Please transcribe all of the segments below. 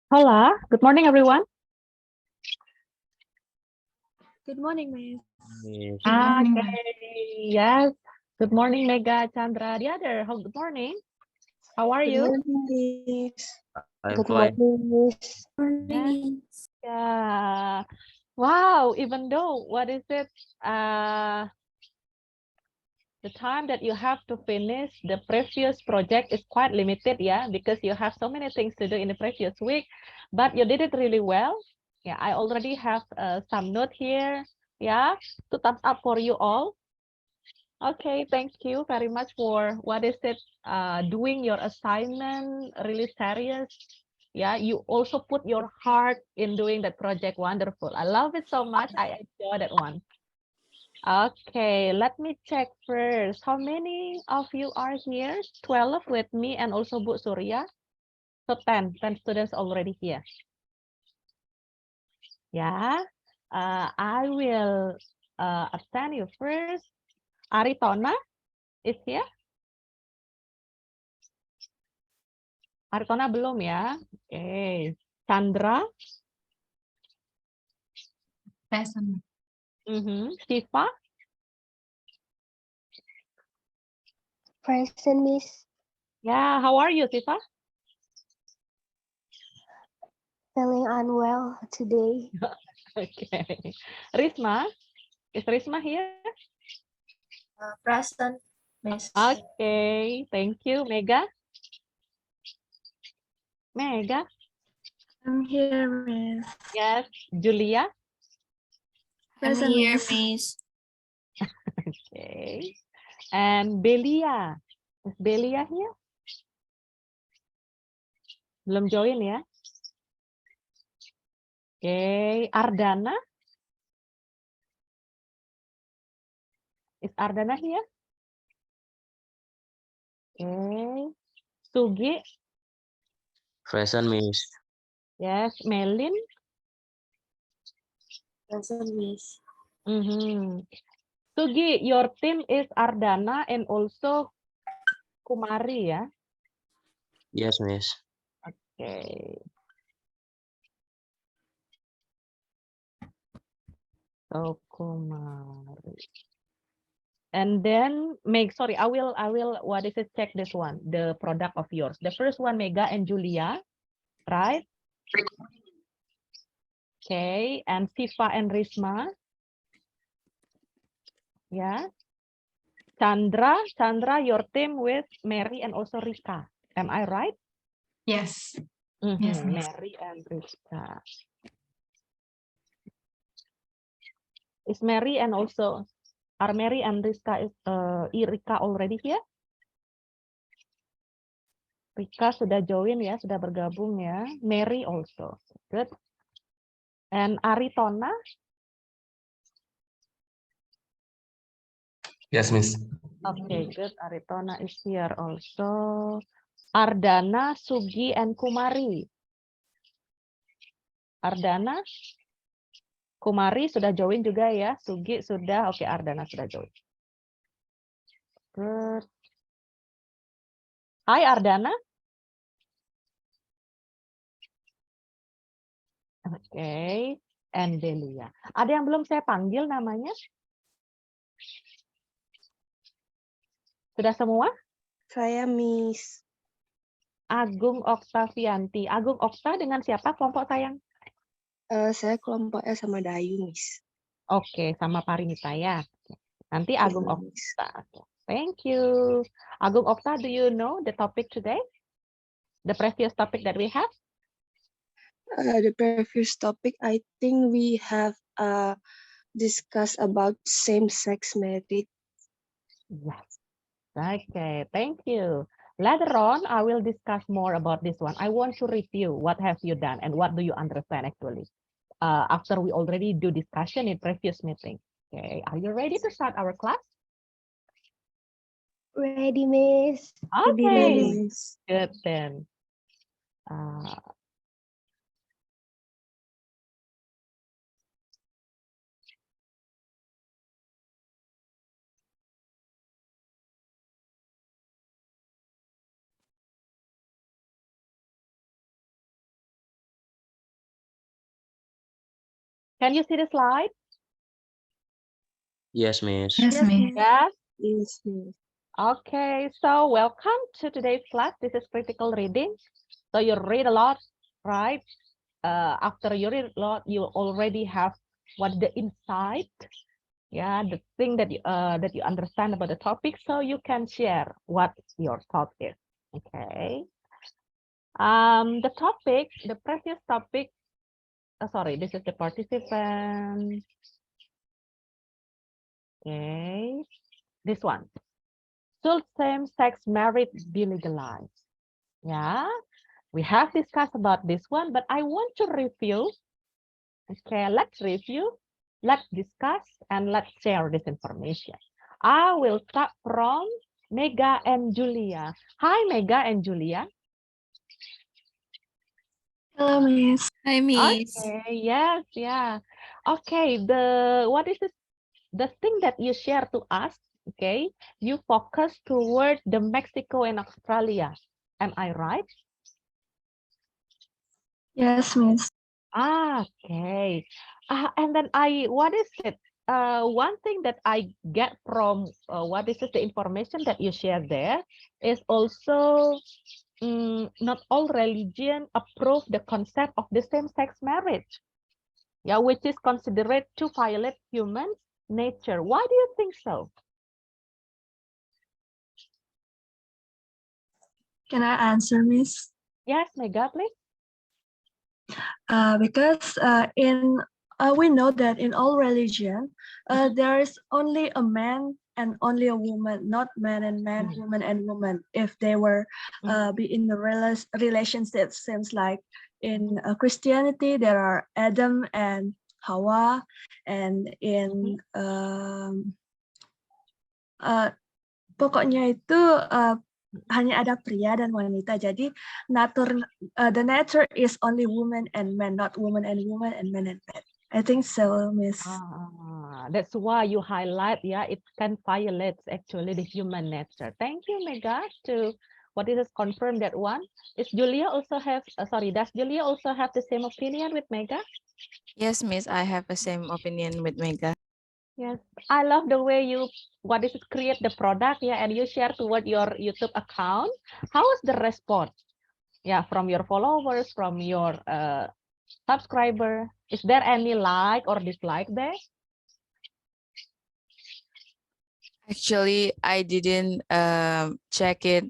Hola, good morning, everyone. Good morning, Miss. Yes, Good morning, ma'am. Okay, yes. Good morning, Mega, Chandra, the other. Good morning. How are Good you? morning, Miss. I'm Good fine. morning, Miss. Yes. Yeah. Wow, even though, what is it? The time that you have to finish the previous project is quite limited, yeah, because you have so many things to do in the previous week, but you did it really well. Yeah, I already have some note here, yeah, to thumbs up for you all. Okay, thank you very much for what is it, doing your assignment really serious. Yeah, you also put your heart in doing that project. Wonderful. I love it so much. I enjoy that one. Okay, let me check first. How many of you are here? 12 with me and also Bu Surya. So 10 students already here. Yeah, I will attend you first. Aritona is here. Aritona belum ya. Oke. Chandra. Present. Siva. Present, Miss. Yeah, how are you, Siva? Feeling unwell today. Okay. Risma. Is Risma here? Present, Miss. Okay, thank you. Mega. Mega. I'm here, Miss. Yes. Julia. Present, Miss. Okay. And Belia. Is Belia here? Belum join ya? Okay. Ardana. Is Ardana here? Okay. Sugi. Present, Miss. Yes. Melin. Present, Miss. Sugi, your team is Ardana and also Kumari ya? Yes, Miss. Okay. So Kumari. And then I will what is it, check this one, the product of yours. The first one, Mega and Julia, right? Okay, and Siva and Risma. Yeah. Chandra, your team with Mary and also Rika. Am I right? Yes. Yes, Miss. Mary and Rika. Is Mary and also are Mary and Rika already here? Rika sudah join ya, sudah bergabung ya. Mary also. Good. And Aritona? Yes, Miss. Okay, good. Aritona is here also. Ardana, Sugi, and Kumari. Ardana, Kumari sudah join juga ya. Sugi sudah, oke, Ardana sudah join. Good. Hai Ardana. Oke, and Delia. Ada yang belum saya panggil namanya? Sudah semua? Saya Miss. Agung Oktavianti. Agung Okta dengan siapa kelompok sayang? Saya kelompoknya sama Dayu, Miss. Oke, sama Parinita ya. Nanti Agung Okta. Thank you. Agung Okta, do you know the topic today? The previous topic that we have? The previous topic, I think we have discussed about same-sex marriage. Yes. Okay, thank you. Later on, I will discuss more about this one. I want to review what have you done and what do you understand actually. After we already do discussion in previous meeting. Okay, are you ready to start our class? Ready, Miss. Okay, good then. Can you see the slide? Yes, Miss. Yes, Miss. Yes. Yes, Miss. Okay, so welcome to today's class. This is critical reading. So you read a lot, right? After you read a lot, you already have what the insight, yeah, the thing that you understand about the topic, so you can share what your thought is. Okay. The topic, the previous topic. Sorry, this is the participant. Okay, this one. Should same-sex marriage be legalized? Yeah, we have discussed about this one, but I want to review. Okay, let's review, let's discuss, and let's share this information. I will start from Mega and Julia. Hi, Mega and Julia. Hello, Miss. Hi, Miss. Okay, yes, yeah. Okay, what is this? The thing that you share to us, okay, you focus toward the Mexico and Australia. Am I right? Yes, Miss. Okay. And then what is it? One thing that I get from what is it, the information that you share there is also not all religion approve the concept of the same-sex marriage. Yeah, which is considered to violate human nature. Why do you think so? Can I answer, Miss? Yes, Mega, please. Because we know that in all religion, there is only a man and only a woman, not man and man, woman and woman. If they were be in the relationship, seems like in Christianity there are Adam and Hawa, and in pokoknya itu hanya ada pria dan wanita. Jadi the nature is only woman and man, not woman and woman and man and man. I think so, Miss. That's why you highlight, yeah, it can violate actually the human nature. Thank you, Mega, to what is confirm that one. Is Julia also have, does Julia also have the same opinion with Mega? Yes, Miss, I have the same opinion with Mega. Yes, I love the way you create the product, yeah, and you share toward your YouTube account. How is the response? Yeah, from your followers, from your subscriber. Is there any like or dislike there? Actually, I didn't check it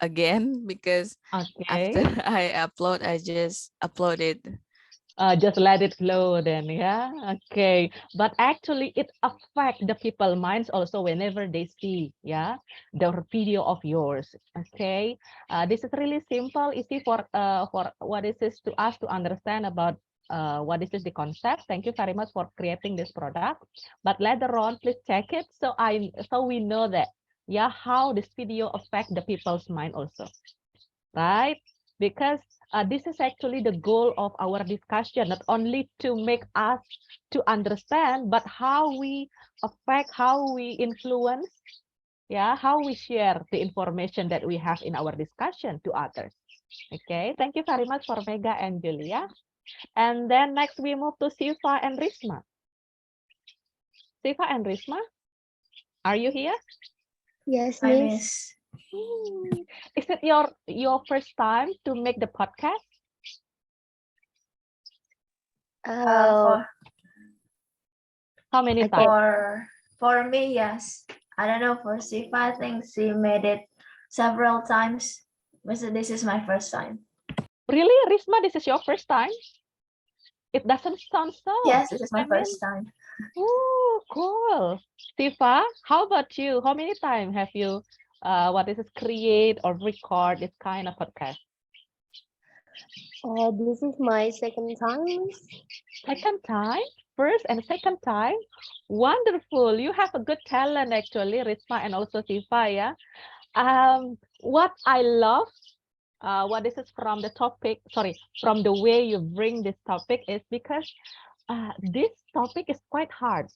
again because after I upload, I just uploaded. Just let it flow then, yeah. Okay, but actually it affects the people minds also whenever they see, yeah, the video of yours. Okay, this is really simple, easy for what is this to us to understand about what is this the concept. Thank you very much for creating this product. But later on, please check it so we know that, yeah, how this video affect the people's mind also, right? Because this is actually the goal of our discussion, not only to make us to understand, but how we affect, how we influence, yeah, how we share the information that we have in our discussion to others. Okay, thank you very much for Mega and Julia. And then next we move to Siva and Risma. Siva and Risma, are you here? Yes, Hi, Miss. Miss. Is it your first time to make the podcast? How many times? For me, yes. I don't know, for Sifa, I think she made it several times. But this is my first time. Really, Risma, this is your first time? It doesn't sound so. Yes, this is my first time. Oh, cool. Siva, how about you? How many times have you create or record this kind of podcast? This is my second time. Second time? First and second time? Wonderful. You have a good talent actually, Risma and also Siva, yeah. What I love, this is from the topic, from the way you bring this topic is because this topic is quite hard.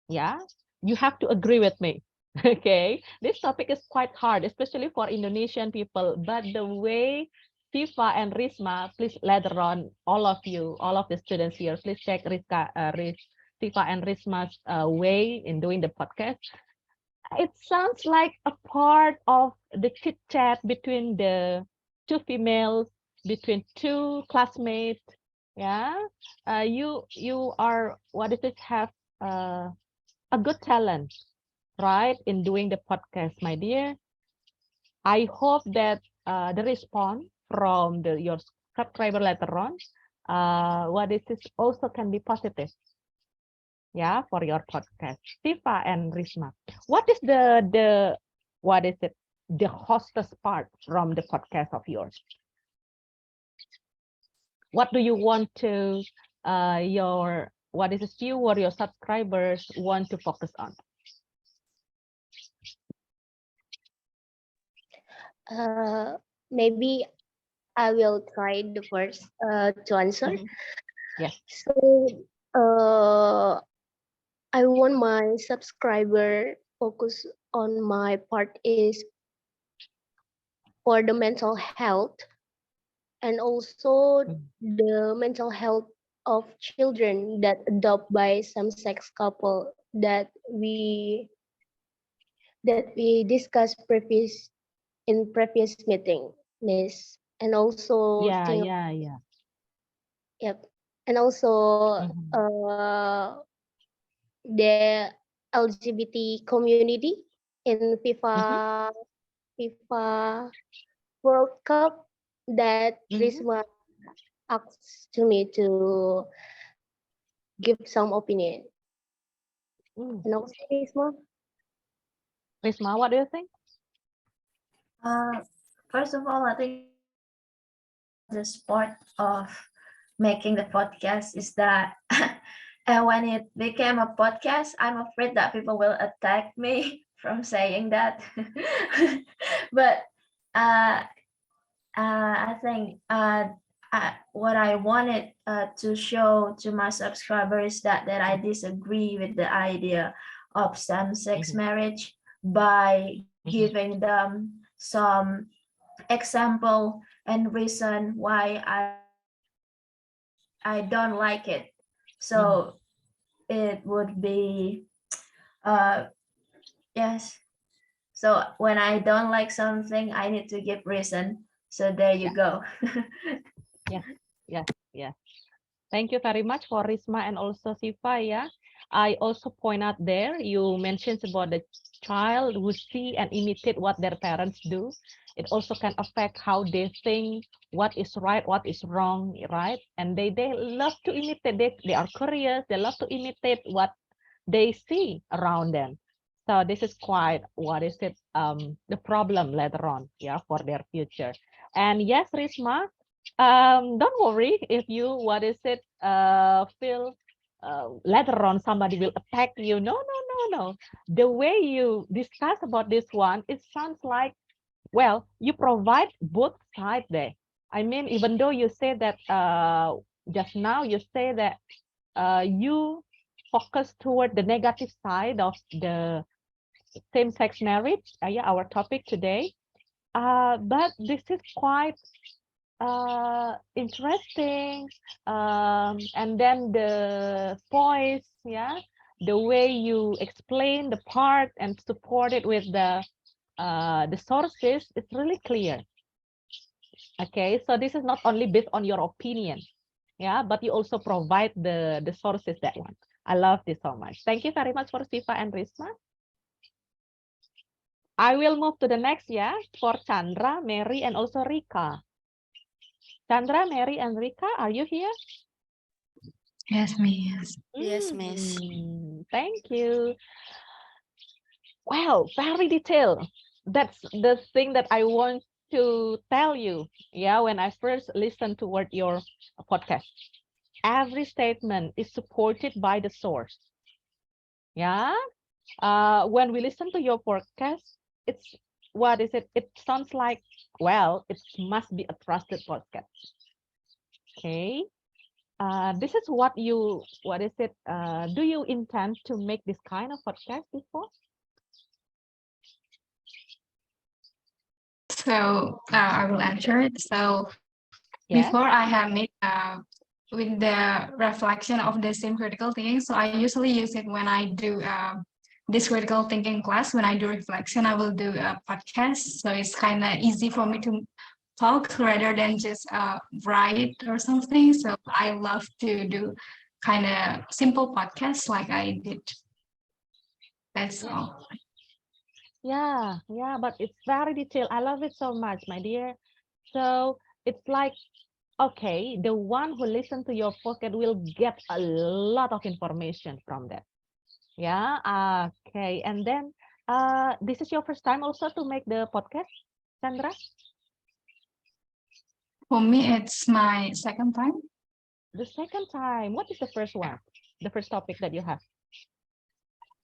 Yeah, you have to agree with me. Okay, this topic is quite hard, especially for Indonesian people, but the way Sifa and Risma, please later on, all of you, all of the students here, please check Sifa and Risma's way in doing the podcast. It sounds like a part of the chit chat between the two females, between two classmates. Yeah, you are, what is it, have a good talent, right, in doing the podcast, my dear. I hope that the response from your subscriber later on, what is this also can be positive. Yeah, for your podcast, Sifa and Risma. What is the what is it, the hostess part from the podcast of yours? What do you want to your, what is it, you or your subscribers want to focus on? Maybe I will try the first to answer. Yes. So I want my subscriber focus on my part is for the mental health and also the mental health of children that adopt by same-sex couple that we discussed in previous meeting, Miss, and also Yeah. Yep, and also the LGBT community in FIFA World Cup that Risma asked to me to give some opinion. And also Risma, what do you think? First of all, I think the sport of making the podcast is that and when it became a podcast, I'm afraid that people will attack me from saying that. But I think what I wanted to show to my subscribers that I disagree with the idea of same-sex marriage by giving them some example and reason why I don't like it. So it would be yes. So when I don't like something, I need to give reason. So there you go. Yeah. Thank you very much for Risma and also Sifa. Yeah, I also point out there, you mentioned about the child who see and imitate what their parents do. It also can affect how they think, what is right, what is wrong, right? And they love to imitate. They are curious. They love to imitate what they see around them. So this is quite, what is it, the problem later on, yeah, for their future. And yes, Risma, don't worry if you, what is it, feel later on somebody will attack you. No. The way you discuss about this one, it sounds like, well, you provide both sides there. I mean, even though you say that just now you say that you focus toward the negative side of the same-sex marriage, yeah, our topic today. But this is quite interesting. And then the voice, yeah, the way you explain the part and support it with the sources, it's really clear. Okay, so this is not only based on your opinion, yeah, but you also provide the sources that one. I love this so much. Thank you very much for Sifa and Risma. I will move to the next, yeah, for Chandra, Mary, and also Rika. Chandra, Mary, and Rika, are you here? Yes, Miss. Yes, Miss. Thank you. Wow, very detailed. That's the thing that I want to tell you. Yeah, when I first listened toward your podcast, every statement is supported by the source. Yeah. When we listen to your podcast, it's, what is it? It sounds like, well, it must be a trusted podcast. Okay. This is what you, what is it? Do you intend to make this kind of podcast before? So I will answer it. So Yes. before I have made with the reflection of the same critical thinking. So I usually use it when I do this critical thinking class. When I do reflection, I will do a podcast. So it's kind of easy for me to talk rather than just write or something. So I love to do kind of simple podcasts like I did. That's all. Yeah, but it's very detailed. I love it so much, my dear. So it's like, okay, the one who listen to your podcast will get a lot of information from that. Yeah, okay. And then this is your first time also to make the podcast, Sandra? For me, it's my second time. The second time. What is the first one? The first topic that you have?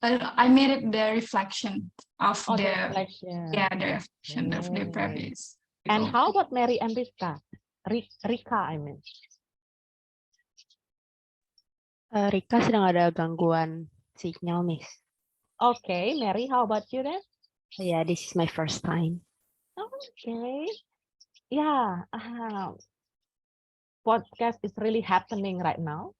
I made it the reflection of Oh, the the reflection. the reflection of the Okay. previous. And how about Mary and Rika? Rika, I mean. Rika sedang ada gangguan signal, Miss. Okay, Mary, how about you then? Yeah, this is my first time. Okay. Yeah, podcast is really happening right now.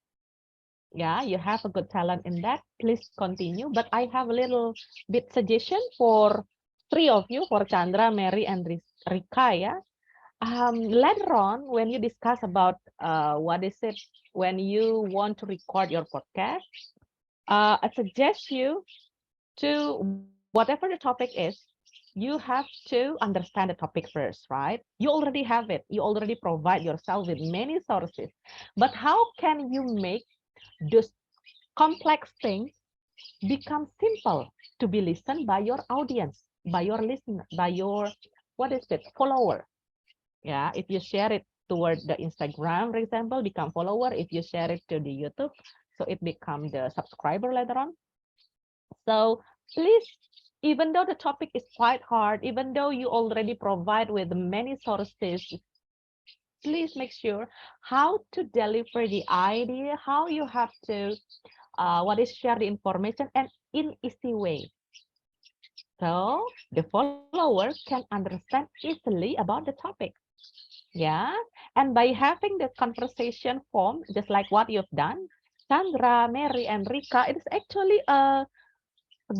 Yeah, you have a good talent in that. Please continue. But I have a little bit suggestion for three of you, for Chandra, Mary, and Rika. Yeah. Later on, when you discuss about what is it when you want to record your podcast, I suggest you to, whatever the topic is, you have to understand the topic first, right? You already have it. You already provide yourself with many sources. But how can you make those complex things become simple to be listened by your audience, by your listener, by your, what is it, follower? Yeah, if you share it toward the Instagram, for example, become follower. If you share it to the YouTube, so it become the subscriber later on. So please, even though the topic is quite hard, even though you already provide with many sources, please make sure how to deliver the idea, how you have to share the information and in easy way. So the follower can understand easily about the topic. Yeah, and by having the conversation form, just like what you've done, Sandra, Mary, and Rika, it is actually a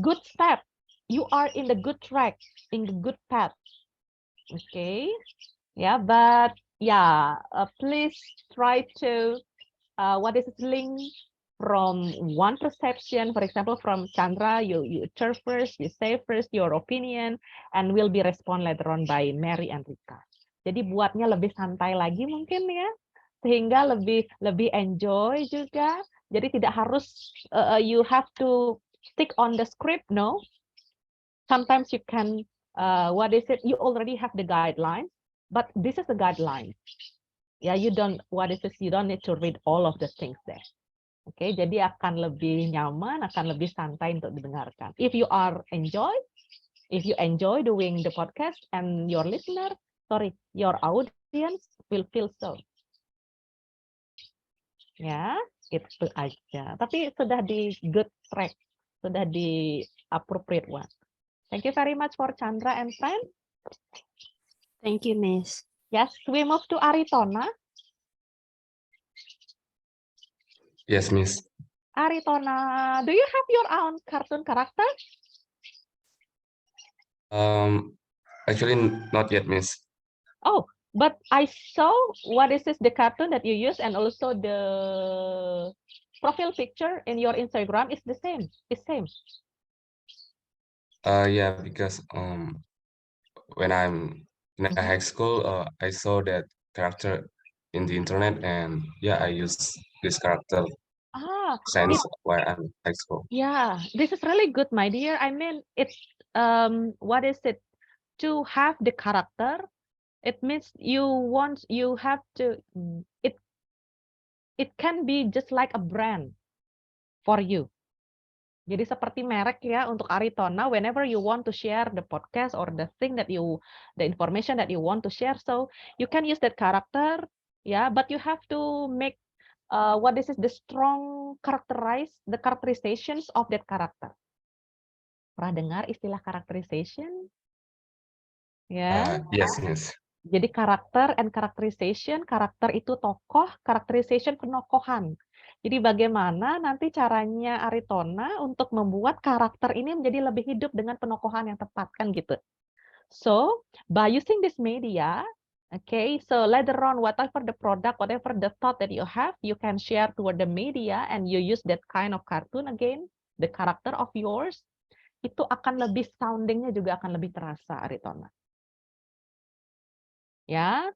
good step. You are in the good track, in the good path. Okay. Yeah, but yeah, please try to link from one perception. For example, from Chandra, you turn first, you say first your opinion, and will be respond later on by Mary and Rika. Jadi buatnya lebih santai lagi mungkin ya, sehingga lebih enjoy juga. Jadi tidak harus you have to stick on the script, no. Sometimes you can you already have the guidelines, but this is the guideline. Yeah, you don't need to read all of the things there. Oke, jadi akan lebih nyaman, akan lebih santai untuk didengarkan. If you enjoy doing the podcast and your audience will feel so. Ya, itu aja. Tapi sudah di good track, sudah di appropriate one. Thank you very much for Chandra and friend. Thank you, Miss. Yes, we move to Aritona. Yes, Miss. Aritona, do you have your own cartoon character? Actually, not yet, Miss. Oh, but I saw the cartoon that you use, and also the profile picture in your Instagram is the same. It's same. Yeah, because when I'm in high school, I saw that character in the internet, and yeah, I use this character since while I'm in high school. Yeah, this is really good, my dear. I mean, it's to have the character. It means you have to. It can be just like a brand for you. Jadi seperti merek ya untuk Aritona. Whenever you want to share the podcast or the information that you want to share, so you can use that character, yeah. But you have to make the strong the characterizations of that character. Pernah dengar istilah characterization? Ya. Yes, Miss. Jadi karakter and characterization, karakter itu tokoh, characterization penokohan. Jadi bagaimana nanti caranya Aritona untuk membuat karakter ini menjadi lebih hidup dengan penokohan yang tepat kan gitu. So, by using this media, okay, so later on whatever the product, whatever the thought that you have, you can share toward the media and you use that kind of cartoon again, the character of yours, itu akan lebih soundingnya juga akan lebih terasa Aritona. Ya,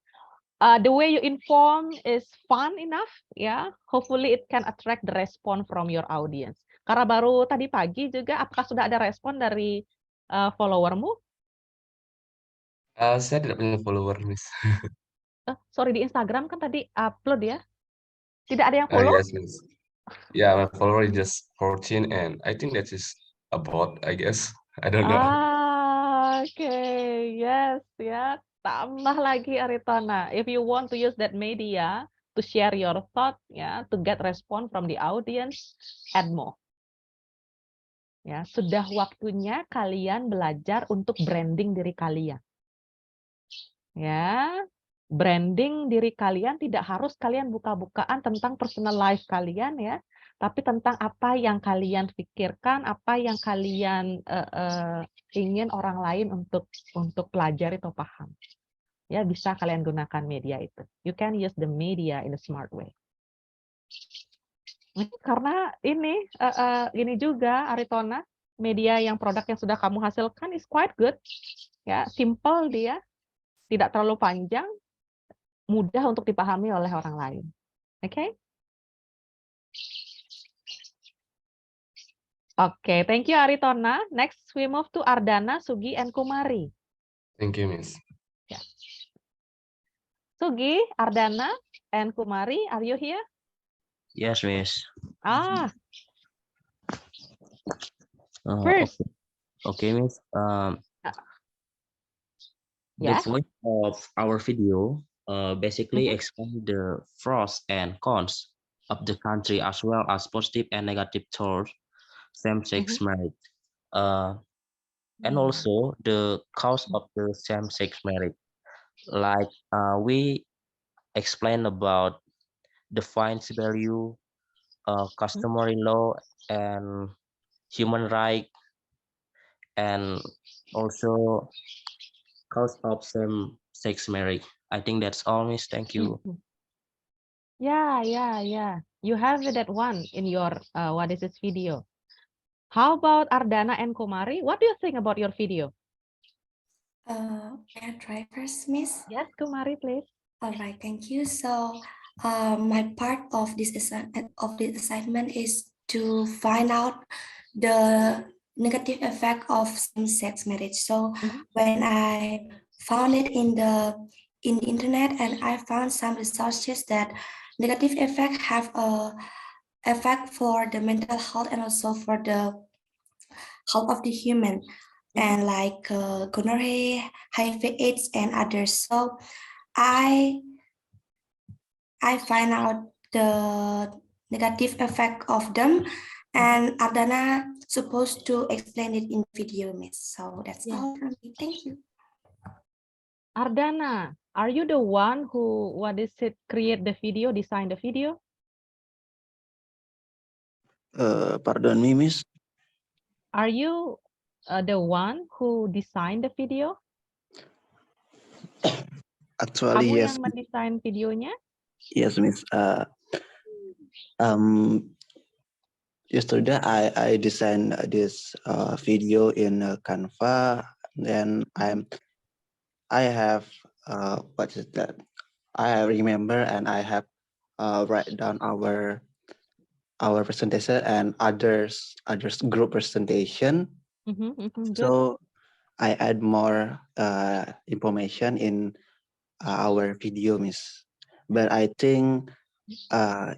the way you inform is fun enough, ya. Hopefully it can attract the response from your audience. Karena baru tadi pagi juga, apakah sudah ada respon dari followermu? Saya tidak punya follower, Miss. Sorry, di Instagram kan tadi upload ya? Tidak ada yang follow? Yes, Miss. Yeah, my follower is just 14, and I think that is a bot, I guess. I don't know. Okay, yes, ya. Tambah lagi Aritona. If you want to use that media to share your thought, ya, to get response from the audience, add more. Ya, sudah waktunya kalian belajar untuk branding diri kalian. Ya, branding diri kalian tidak harus kalian buka-bukaan tentang personal life kalian ya, tapi tentang apa yang kalian pikirkan, apa yang kalian ingin orang lain untuk pelajari atau paham. Ya, bisa kalian gunakan media itu. You can use the media in a smart way. Karena ini juga Aritona, media yang produk yang sudah kamu hasilkan is quite good. Ya, simple dia, tidak terlalu panjang, mudah untuk dipahami oleh orang lain. Oke? Oke, thank you Aritona. Next we move to Ardana, Sugi, and Kumari. Thank you, Miss. Ya. Sugi, Ardana, and Kumari, are you here? Yes, Miss. First. Okay, Miss. The Yeah. point of our video basically explain the pros and cons of the country as well as positive and negative towards same-sex marriage. And also the cause of the same-sex marriage. Like we explain about the fines value, customary law, and human right, and also cause of same-sex marriage. I think that's all, Miss. Thank you. Yeah. You have that one in your what is this video? How about Ardana and Kumari? What do you think about your video? Can I try first, Miss? Yes, Kumari, please. All right, thank you. So, my part of this assignment is to find out the negative effect of same-sex marriage. So, when I found it in the internet, and I found some resources that negative effect have a effect for the mental health and also for the health of the human, and like gonorrhea, HIV/AIDS, and others. So I find out the negative effect of them, and Ardana supposed to explain it in video, Miss. So that's all from me. Thank you. Ardana, are you the one who create the video, design the video? Pardon me, Miss. Are you the one who designed the video? Actually, Kamu yes. yang mendesain videonya? Yes, Miss. Yesterday I designed this video in Canva. Then I have what is that? I remember and I have write down our presentation and others group presentation. So I add more information in our video, Miss. But I think I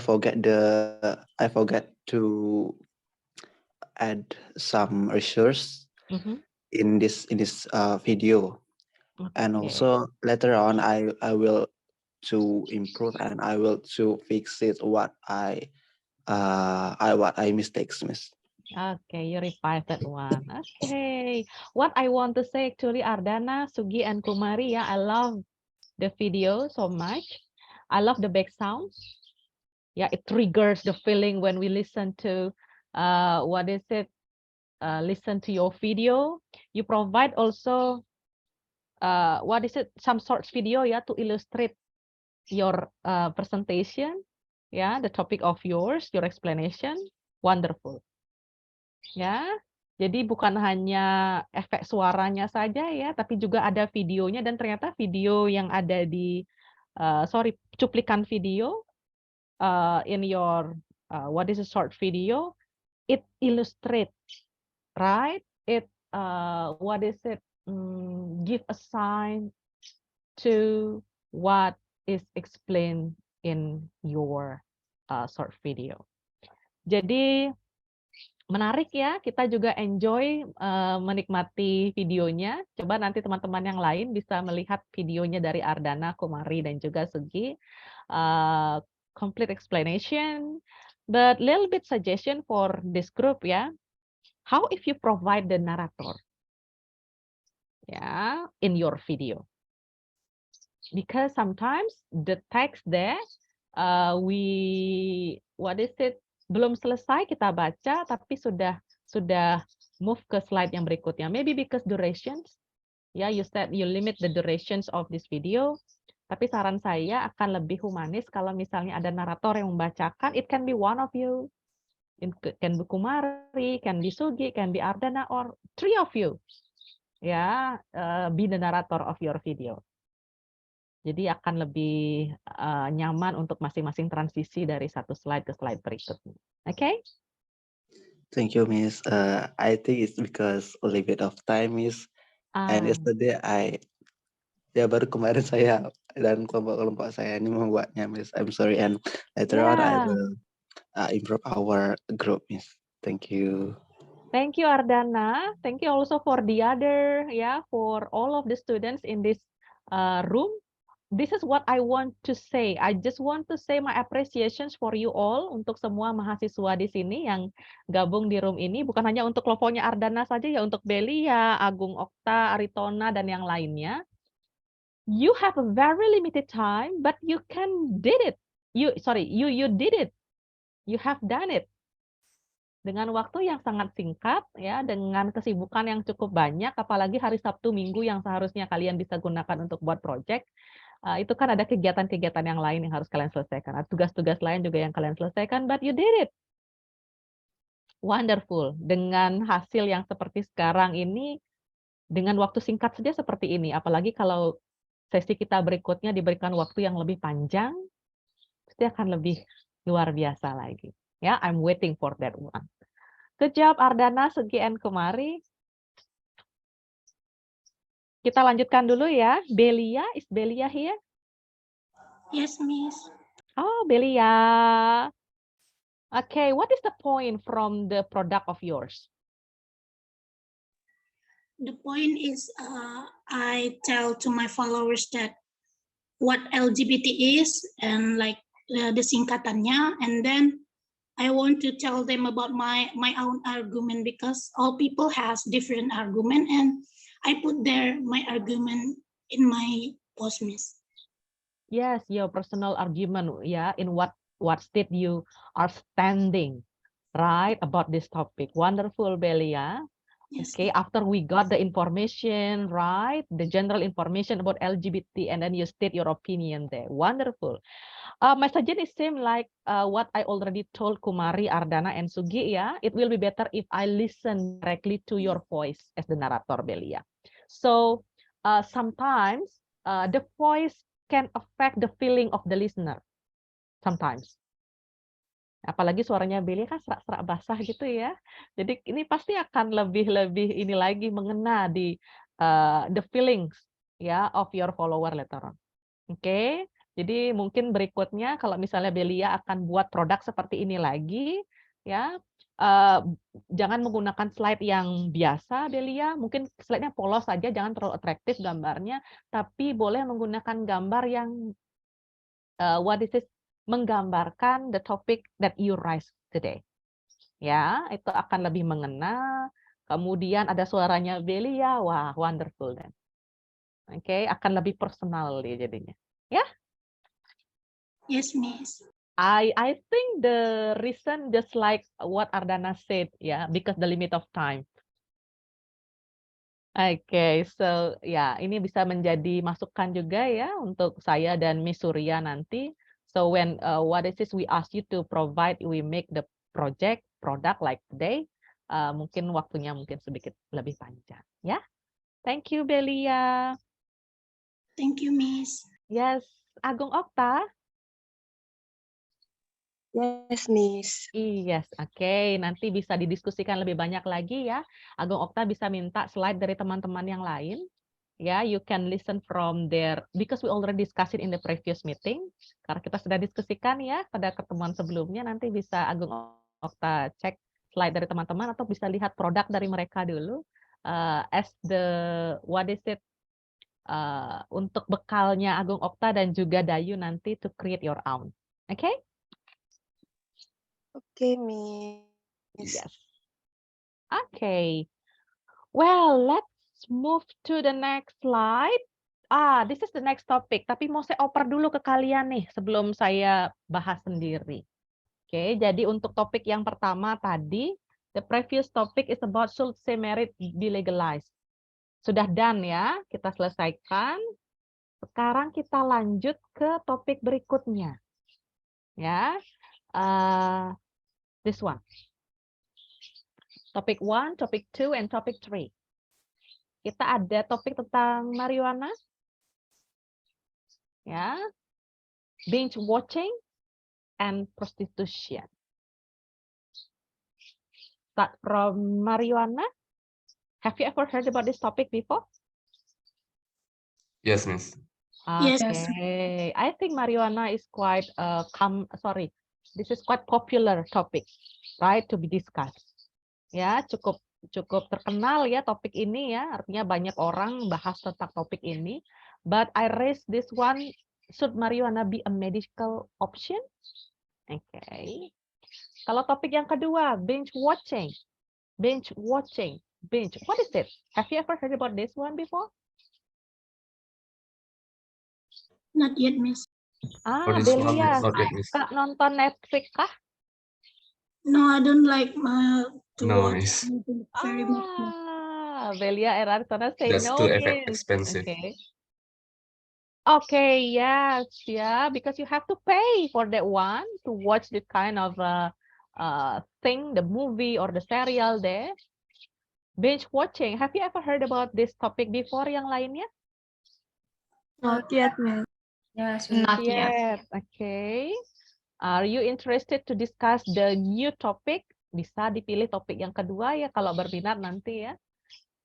forget to add some resource in this video. And also later on I will to improve and I will to fix it what I mistakes, Miss. Okay, you revised that one. Okay. What I want to say actually, Ardana, Sugi, and Kumari, yeah, I love the video so much. I love the back sound. Yeah, it triggers the feeling when we listen to, listen to your video. You provide also, some sort of video, yeah, to illustrate your presentation, yeah, the topic of yours, your explanation. Wonderful. Ya, jadi bukan hanya efek suaranya saja ya, tapi juga ada videonya dan ternyata video yang ada di cuplikan video in your what is a short video, it illustrates, right? It give a sign to what is explained in your short video. Jadi menarik ya, kita juga enjoy menikmati videonya. Coba nanti teman-teman yang lain bisa melihat videonya dari Ardana, Kumari, dan juga Sugi. Complete explanation, but little bit suggestion for this group ya. How if you provide the narrator ya in your video? Because sometimes the text there belum selesai kita baca tapi sudah move ke slide yang berikutnya. Maybe because durations, ya, you said you limit the durations of this video. Tapi saran saya akan lebih humanis kalau misalnya ada narator yang membacakan. It can be one of you, it can be Kumari, can be Sugi, can be Ardana, or three of you. Ya, be the narrator of your video. Jadi akan lebih nyaman untuk masing-masing transisi dari satu slide ke slide berikutnya. Okay? Thank you, Miss. I think it's because a little bit of time, Miss. And yesterday baru kemarin saya dan kelompok-kelompok saya ini membuatnya, Miss. I'm sorry. And later on I will improve our group, Miss. Thank you. Thank you, Ardana. Thank you also for the other, for all of the students in this room. This is what I want to say. I just want to say my appreciations for you all, untuk semua mahasiswa di sini yang gabung di room ini. Bukan hanya untuk kelompoknya Ardana saja ya, untuk Belia, Agung Okta, Aritona, dan yang lainnya. You have a very limited time, but you did it. You did it. You have done it. Dengan waktu yang sangat singkat, ya, dengan kesibukan yang cukup banyak, apalagi hari Sabtu Minggu yang seharusnya kalian bisa gunakan untuk buat project. Itu kan ada kegiatan-kegiatan yang lain yang harus kalian selesaikan. Ada tugas-tugas lain juga yang kalian selesaikan, but you did it. Wonderful. Dengan hasil yang seperti sekarang ini, dengan waktu singkat saja seperti ini, apalagi kalau sesi kita berikutnya diberikan waktu yang lebih panjang, pasti akan lebih luar biasa lagi. Ya, I'm waiting for that one. Good job, Ardana, Sugi, and Kumari. Kita lanjutkan dulu ya. Belia, is Belia here? Yes, Miss. Oh, Belia. Okay, what is the point from the product of yours? The point is I tell to my followers that what LGBT is and like the singkatannya, and then I want to tell them about my own argument, because all people has different argument, and I put my argument in my post, Miss. Yes, your personal argument, yeah, in what state you are standing, right, about this topic. Wonderful, Belia. Yes. Okay, after we got the information, right, the general information about LGBT, and then you state your opinion there. Wonderful. My suggestion is same like what I already told Kumari, Ardana, and Sugi. Yeah, it will be better if I listen directly to your voice as the narrator, Belia. So sometimes the voice can affect the feeling of the listener. Sometimes. Apalagi suaranya Belia kan serak-serak basah gitu ya. Jadi ini pasti akan lebih ini lagi mengena di the feelings ya of your follower later on. Oke. Jadi mungkin berikutnya kalau misalnya Belia akan buat produk seperti ini lagi, ya jangan menggunakan slide yang biasa, Belia. Mungkin slide-nya polos saja, jangan terlalu atraktif gambarnya, tapi boleh menggunakan gambar yang menggambarkan the topic that you raise today. Ya, itu akan lebih mengena. Kemudian ada suaranya Belia, wah wonderful dan. Oke, akan lebih personal dia jadinya. Ya? Yes, Miss. I think the reason just like what Ardana said, ya, because the limit of time. Oke, so ya ini bisa menjadi masukan juga ya untuk saya dan Miss Surya nanti. So when what is this we ask you to provide, we make the product like today. Mungkin waktunya mungkin sedikit lebih panjang ya. Thank you Belia. Thank you, Miss. Yes, Agung Okta. Yes, Miss. Yes, oke. Nanti bisa didiskusikan lebih banyak lagi ya. Agung Okta bisa minta slide dari teman-teman yang lain. Ya, you can listen from there because we already discussed it in the previous meeting. Karena kita sudah diskusikan ya pada pertemuan sebelumnya, nanti bisa Agung Okta cek slide dari teman-teman atau bisa lihat produk dari mereka dulu. As the what is it? Untuk bekalnya Agung Okta dan juga Dayu nanti to create your own. Oke? Okay, Miss. Yes. Okay. Well, let's move to the next slide. This is the next topic. Tapi mau saya oper dulu ke kalian nih sebelum saya bahas sendiri. Oke, jadi untuk topik yang pertama tadi, the previous topic is about should marriage be legalized. Sudah done ya, kita selesaikan. Sekarang kita lanjut ke topik berikutnya. Ya, this one. Topic 1, topic 2, and topic 3. Kita ada topik tentang marijuana. Ya. Binge watching and prostitution. Start from marijuana. Have you ever heard about this topic before? Yes, Miss. Yes. Okay. I think marijuana is quite this is quite popular topic, right, to be discussed. Ya, cukup terkenal ya topik ini ya, artinya banyak orang bahas tentang topik ini. But I raise this one, should marijuana be a medical option? Okay. Kalau topik yang kedua, binge watching. Binge watching. Binge, what is it? Have you ever heard about this one before? Not yet, Miss. For this one, Belia, not yet, Miss. Kak nonton Netflix kah? No, I don't like to No, watch Miss. anything very much. Belia and Arsana say That's no, too Miss. expensive. Okay. Okay, yes, yeah, because you have to pay for that one to watch this kind of thing, the movie or the serial there. Binge watching. Have you ever heard about this topic before yang lainnya? Not yet, Miss. Yes, Not yet. Okay. Are you interested to discuss the new topic? Bisa dipilih topik yang kedua ya kalau berminat nanti ya.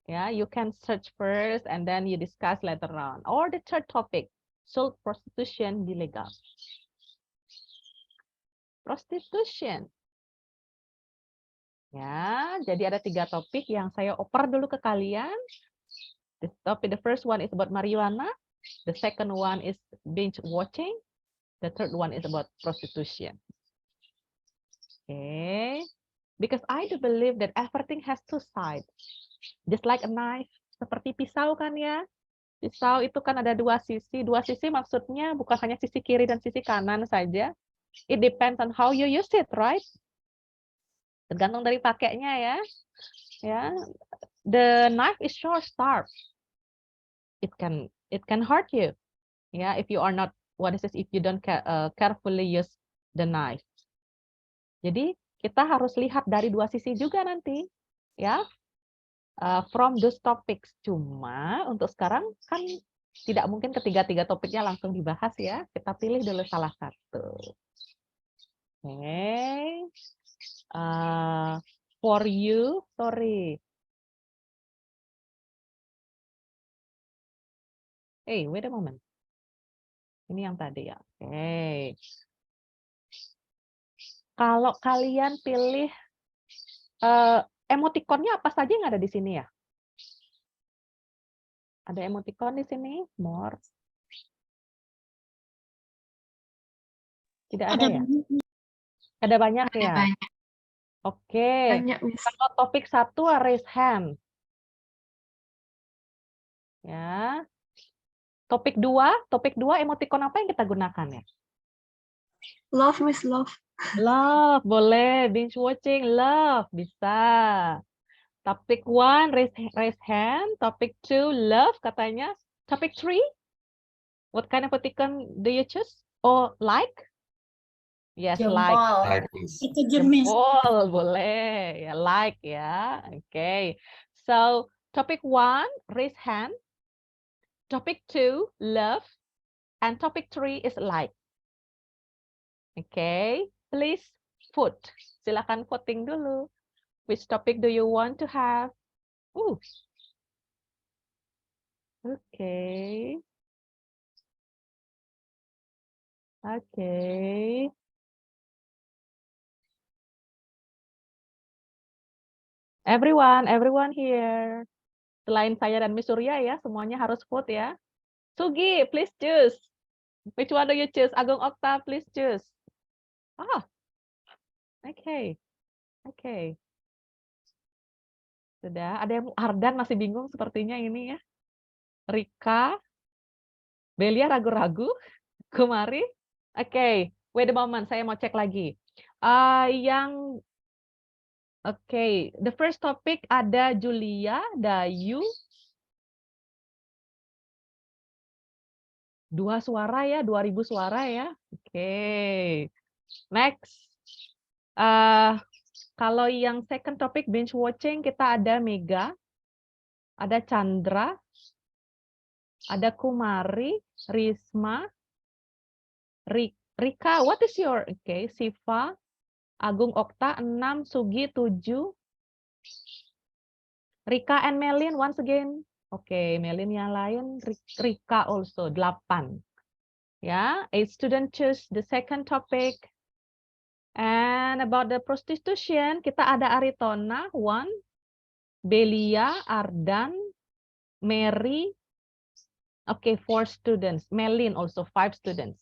Yeah, you can search first and then you discuss later on. Or the third topic, should prostitution be legal? Prostitution. Ya, jadi ada 3 topik yang saya oper dulu ke kalian. The first one is about marijuana. The second one is binge watching. The third one is about prostitution. Okay. Because I do believe that everything has 2 sides. Just like a knife. Seperti pisau kan ya. Pisau itu kan ada 2 sisi. 2 sisi maksudnya bukan hanya sisi kiri dan sisi kanan saja. It depends on how you use it, right? Tergantung dari pakainya ya. Ya. The knife is short sharp. It can hurt you. Yeah, if you are not if you don't carefully use the knife. Jadi kita harus lihat dari 2 sisi juga nanti, ya. From those topics. Cuma untuk sekarang kan tidak mungkin ketiga-tiga topiknya langsung dibahas ya. Kita pilih dulu salah satu. Okay. For you, sorry. Hey, wait a moment. Ini yang tadi ya. Oke. Kalau kalian pilih emotikonnya apa saja yang ada di sini ya? Ada emotikon di sini? More. Tidak ada ya? Ada banyak ya? Banyak. Oke. Banyak, Miss. Kalau topik 1 raise hand. Ya. Topik 2 emoticon apa yang kita gunakan ya? Love, Miss, love. Love, boleh. Binge watching, love, bisa. Topik 1 raise hand. Topik 2 love katanya. Topik 3, what kind of emoticon do you choose? Oh, like? Yes, like. Jempol. Like this. Itu Miss. Jempol, boleh. Ya, like ya. Oke. So, topic 1, raise hand. Topic 2, love. And topic 3 is like. Okay, please vote. Silakan voting dulu. Which topic do you want to have? Okay. Okay. Everyone here. Selain saya dan Miss Surya ya, semuanya harus vote ya. Sugi, please choose. Which one do you choose? Agung Okta, please choose. Okay. Okay. Sudah, ada yang Ardan masih bingung sepertinya ini ya. Rika, Belia ragu-ragu. Kumari. Oke, wait a moment, saya mau cek lagi. Oke, the first topic ada Julia, Dayu. 2 suara ya, 2000 suara ya. Oke. Next. Kalau yang second topic binge watching kita ada Mega, ada Chandra, ada Kumari, Risma, Rika, what is your, okay, Siva, Agung Okta, 6, Sugi, 7, Rika and Melin, once again. Okay, Melin yang lain, Rika also, 8. Yeah, 8 students choose the second topic. And about the prostitution, kita ada Aritona, 1, Belia, Ardan, Mary, okay, 4 students, Melin also 5 students.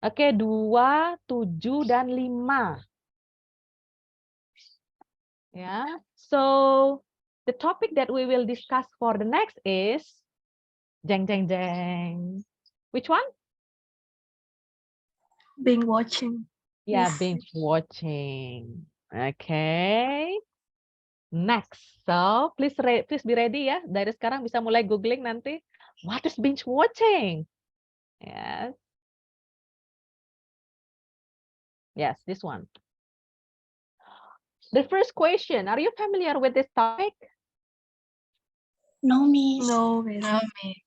Oke, 2, 7, dan 5. Ya, so the topic that we will discuss for the next is jeng jeng jeng. Which one? Binge watching. Yeah, Yes. binge watching. Okay. Next. So please be ready ya. Dari sekarang bisa mulai googling nanti. What is binge watching? Yes. Yes, this one. The first question, are you familiar with this topic? No, Miss. No, Miss. No, Miss.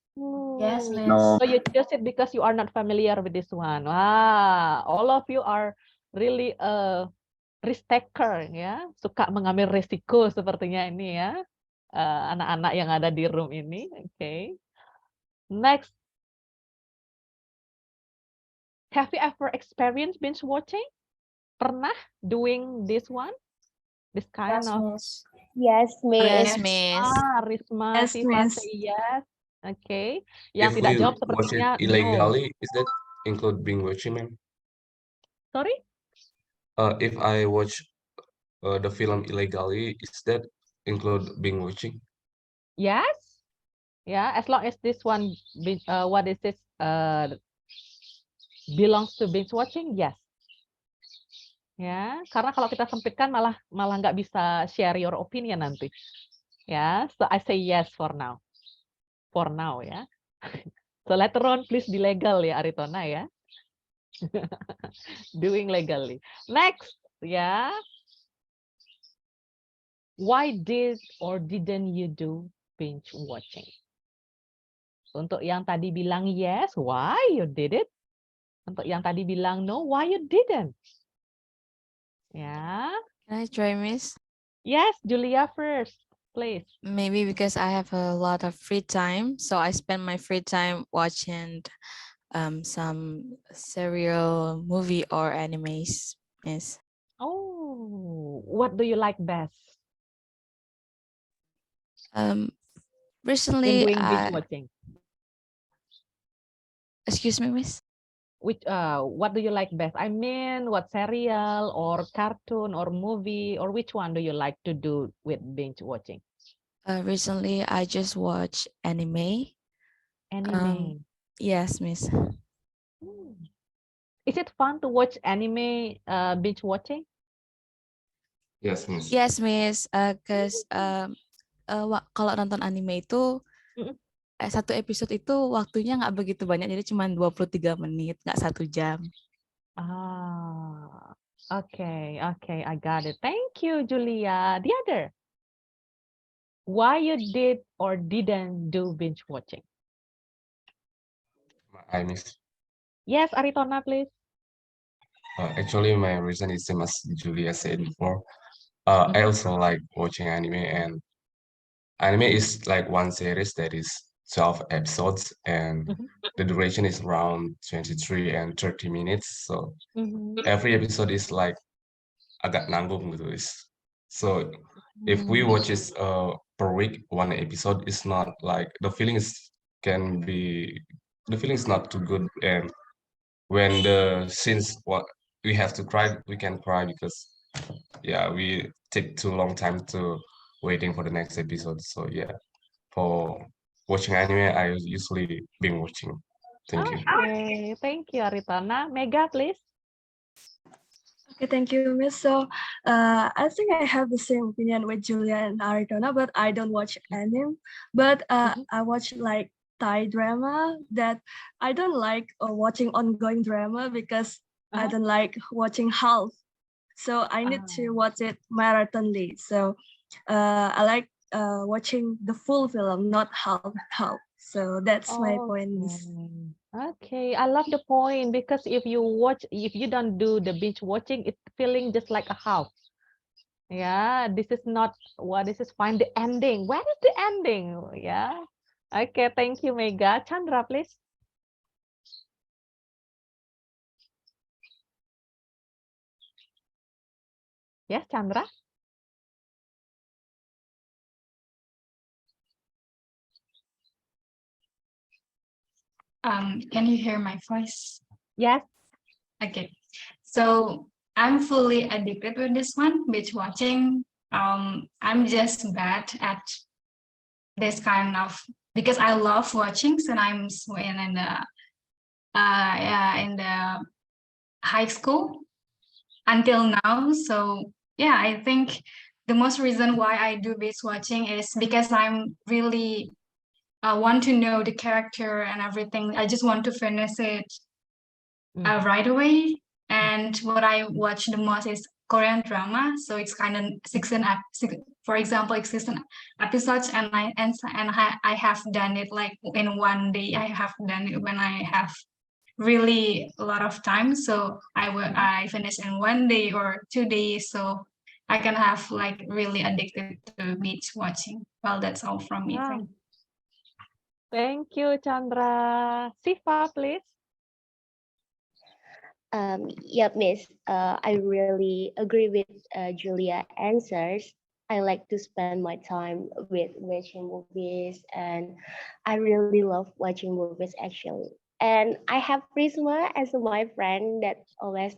Yes, Miss. No. So you choose it because you are not familiar with this one. Wah, all of you are really risk taker ya, suka mengambil risiko sepertinya ini ya, anak-anak yang ada di room ini. Okay. Next, have you ever experienced binge watching? Pernah doing this one? This kind Yes, of. Miss. Yes, Yes, Miss. Miss. Risma, Yes, Siva Miss. say yes. Okay. Yang If tidak we jawab watch sepertinya it no. illegally, is that include binge watching, ma'am? Sorry? If I watch the film illegally, is that include binge watching? Yes. Yeah, as long as this one, what is this, belongs to binge watching, yes. Ya, karena kalau kita sempitkan malah nggak bisa share your opinion nanti. Ya, so I say yes for now. For now ya. So later on please be legal ya Aritona ya. Doing legally. Next ya. Why did or didn't you do binge watching? Untuk yang tadi bilang yes, why you did it? Untuk yang tadi bilang no, why you didn't? Ya. Can I try, Miss? Yes, Julia first, please. Maybe because I have a lot of free time, so I spend my free time watching some serial movie or animes, Miss. Oh, what do you like best in Recently, doing binge watching? excuse me, Miss. What do you like best? I mean, what serial or cartoon or movie, or which one do you like to do with binge watching? Recently, I just watched anime. Anime. Yes, Miss. Is it fun to watch anime binge watching? Yes, Miss. Yes, Miss. Kalau nonton anime itu satu episode itu waktunya nggak begitu banyak, jadi cuma 23 menit, nggak 1 jam. Ah, okay, I got it. Thank you, Julia. The other, why you did or didn't do binge watching? I miss. Yes, Aritona, please. Actually, my reason is same as Julia said before. I also like watching anime, and anime is like one series that is 12 episodes, and the duration is around 23 and 30 minutes. So every episode is like agak nanggung gitu is. So if we watch it per week, one episode is not like the feeling is not too good, and when the scenes what we have to cry, we can cry because yeah, we take too long time to waiting for the next episode. So yeah, for watching anime, I usually been watching. Thank you. Okay, thank you, Aritona. Mega, please. Okay, thank you, Miss. So, I think I have the same opinion with Julia and Aritona, but I don't watch anime. But I watch like Thai drama. That I don't like watching ongoing drama because I don't like watching half. So I need to watch it marathonly. So I like watching the full film, not half. So that's my point, Miss. Okay, I love the point because if you don't do the binge watching, it's feeling just like a half. Yeah, this is not this is fine. The ending. Where is the ending? Yeah. Okay, thank you, Mega. Chandra, please. Yes, Chandra. Can you hear my voice? Yes. Okay. So I'm fully addicted with this one, binge watching. I'm just bad at this kind of, because I love watching since I'm in the high school until now. So yeah, I think the most reason why I do binge watching is because I'm really want to know the character and everything. I just want to finish it right away. And what I watch the most is Korean drama. So it's kind of for example, 16 episodes, and I have done it like in one day. I have done it when I have really a lot of time. So I finish in 1 day or 2 days. So I can have like really addicted to binge watching. Well, that's all from me. Wow. Thank you, Chandra. Siva, please. Yeah, Miss. I really agree with Julia answers. I like to spend my time with watching movies, and I really love watching movies actually. And I have Prisma as my friend that always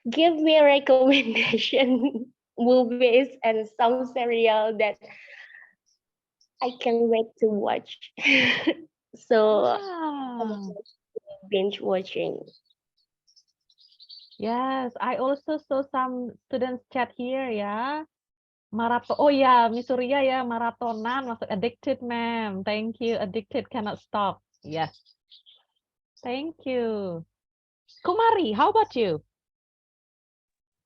give me a recommendation movies and some serial that I can wait to watch. So binge watching. Yes, I also saw some students chat here ya. Oh ya, Miss Surya ya, maratonan masuk addicted, ma'am. Thank you. Addicted cannot stop. Yes. Thank you. Kumari, how about you?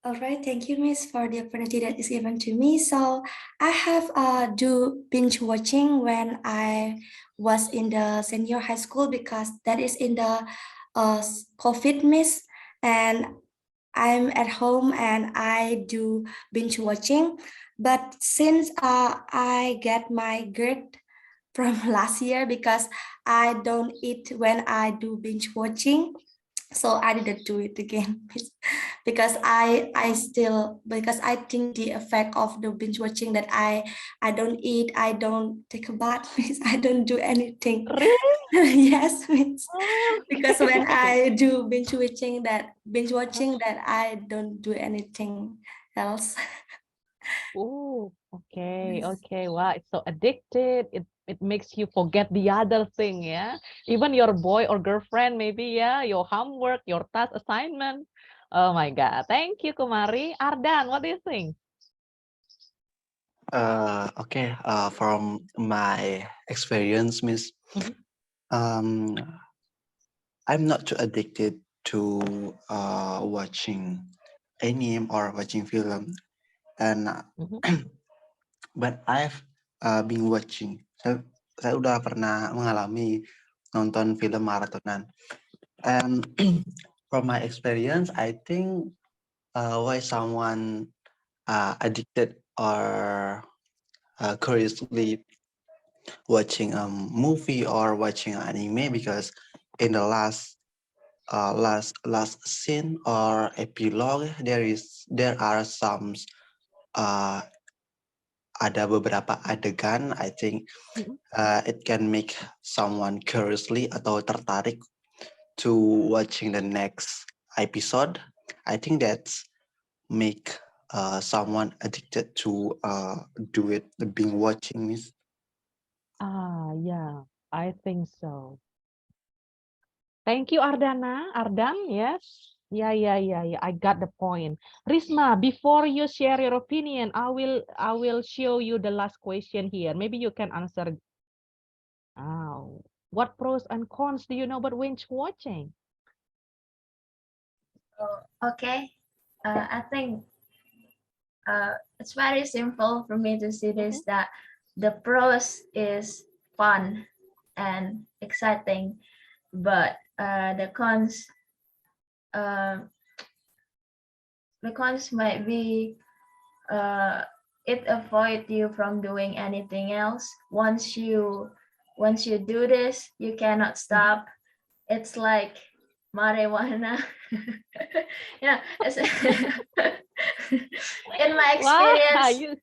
All right, thank you, Miss, for the opportunity that is given to me. So I have do binge watching when I was in the senior high school, because that is in the COVID, Miss, and I'm at home and I do binge watching. But since I get my GERD from last year, because I don't eat when I do binge watching, So I didn't do it again because I think the effect of the binge watching that I don't eat, I don't take a bath, I don't do anything. Really? Yes, Oh, because when okay. I do binge watching that I don't do anything else. Oh, okay, Yes. okay. Wow, it's so addicted. It makes you forget the other thing, yeah. Even your boy or girlfriend, maybe, yeah, your homework, your task assignment. Oh my God. Thank you, Kumari. Ardan, what do you think? Okay. From my experience, Miss, um, I'm not too addicted to watching anime or watching film, and but I've been watching. Saya udah pernah mengalami nonton film maratonan, and from my experience, I think why someone addicted or curiously watching a movie or watching anime, because in the last scene or epilogue there are some uh, ada beberapa adegan, I think it can make someone curiously atau tertarik to watching the next episode. I think that's make someone addicted to do it, being watching this. Yeah, I think so. Thank you, Ardana. Ardan, yes. Yeah. I got the point. Risma, before you share your opinion, I will show you the last question here. Maybe you can answer. What pros and cons do you know about binge watching? Okay. I think it's very simple for me to see this, that the pros is fun and exciting, but the cons might be it avoid you from doing anything else. Once you do this, you cannot stop. It's like marijuana. Yeah, in my experience.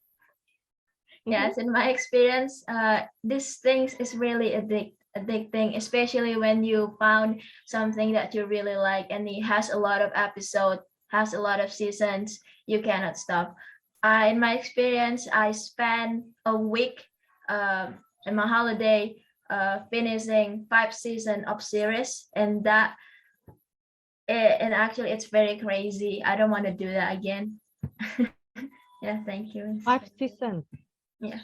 Yes, in my experience, this things is really addicting, especially when you found something that you really like and it has a lot of episodes, has a lot of seasons. You cannot stop. In my experience, I spent a week in my holiday finishing 5 seasons of series, and and actually it's very crazy. I don't want to do that again. Yeah, thank you. 5 seasons. Yeah.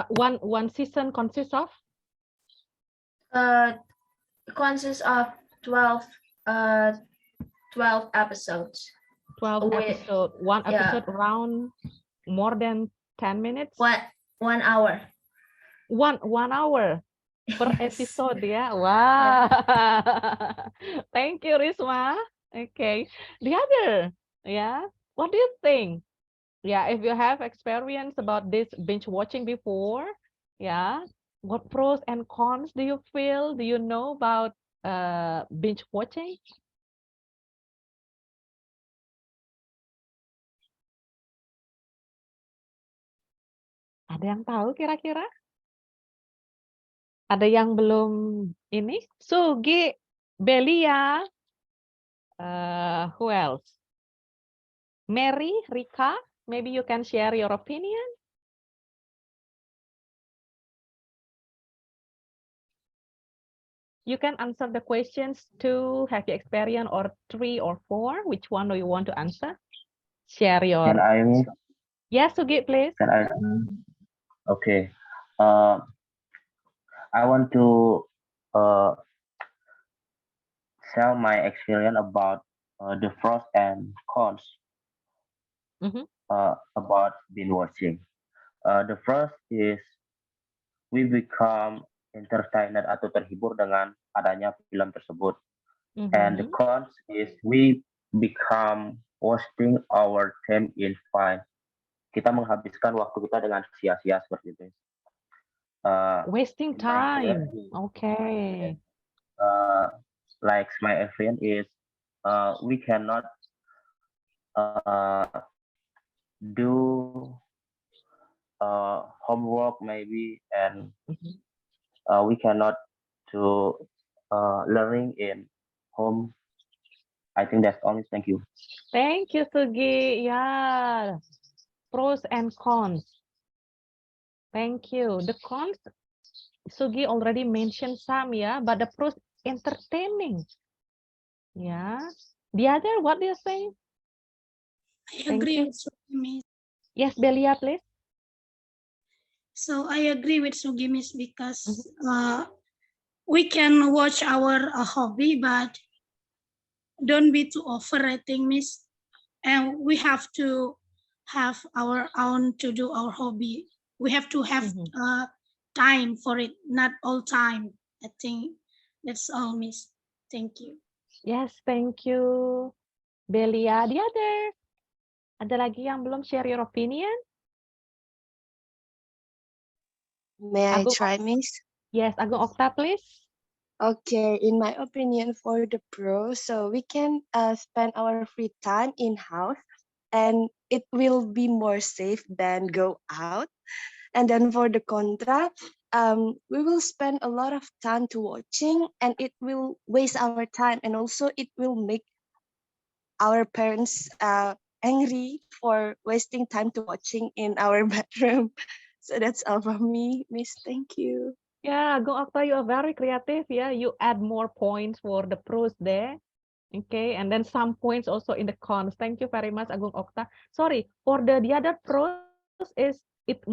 One season consists of? Consists of 12 episodes. 12 episodes. One episode around more than 10 minutes? 1 hour. 1 hour per episode, yeah. Wow. Thank you, Risma. Okay. The other, yeah. What do you think? Yeah, if you have experience about this binge watching before, yeah, what pros and cons do you feel? Do you know about binge watching? Ada yang tahu kira-kira? Ada yang belum ini? Sugi, Belia, who else? Mary, Rika, maybe you can share your opinion. You can answer the questions 2, have you experience, or 3 or 4. Which one do you want to answer? Share your. Can I? Yes, Sugi, please. Can I? Okay. I want to share my experience about the pros and cons about binge watching. The first is we become entertained atau terhibur dengan adanya film tersebut. And the cons is we become wasting our time in fun. Kita menghabiskan waktu kita dengan sia-sia seperti itu. Wasting time. Okay. Like my experience is we cannot do homework maybe, and we cannot do learning in home. I think that's all. Thank you. Thank you, Sugi. Yeah, pros and cons. Thank you. The cons, Sugi already mentioned some, yeah, but the pros, entertaining. Yeah. The other, what do you say? I agree with Sugi. Yes, Belia, please. So I agree with Sugi, Miss, because we can watch our hobby, but don't be too over, I think, Miss. And we have to have our own to do our hobby. We have to have time for it, not all time. I think that's all, Miss. Thank you. Yes, thank you, Belia. The other, ada lagi yang belum share your opinion? May I Agung, try, Miss? yes, Agung Okta, please. Okay, in my opinion, for the pros, so we can spend our free time in-house and it will be more safe than go out. And then for the contra, we will spend a lot of time to watching and it will waste our time, and also it will make our parents angry for wasting time to watching in our bedroom. So that's all from me, Miss. Thank you. Yeah, Agung Okta, you are very creative. Yeah, you add more points for the pros there. Okay, and then some points also in the cons. Thank you very much, Agung Okta. Sorry, for the other pros is it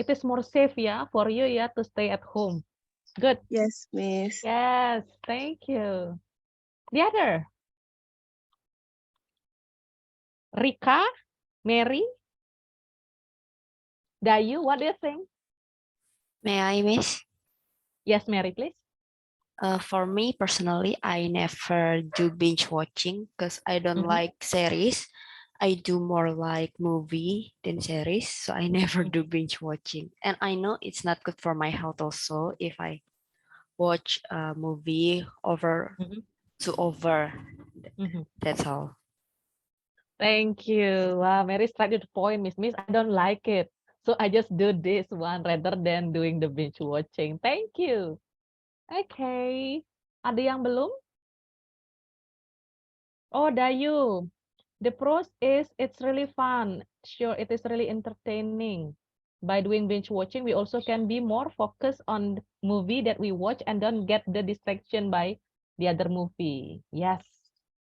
is more safe, yeah, for you, yeah, to stay at home. Good. Yes, Miss. Yes, thank you. The other, Rika, Mary, Dayu, what do you think? May I, Miss? Yes, Mary, please. For me personally, I never do binge watching because I don't like series. I do more like movie than series, so I never do binge watching. And I know it's not good for my health also if I watch a movie over. That's all. Thank you. Wow, Mary straight to the point, Miss. I don't like it. So I just do this one rather than doing the binge watching. Thank you. Okay. Ada yang belum? Oh, Dayu. The pros is it's really fun. Sure, it is really entertaining. By doing binge watching, we also can be more focused on the movie that we watch and don't get the distraction by the other movie. Yes.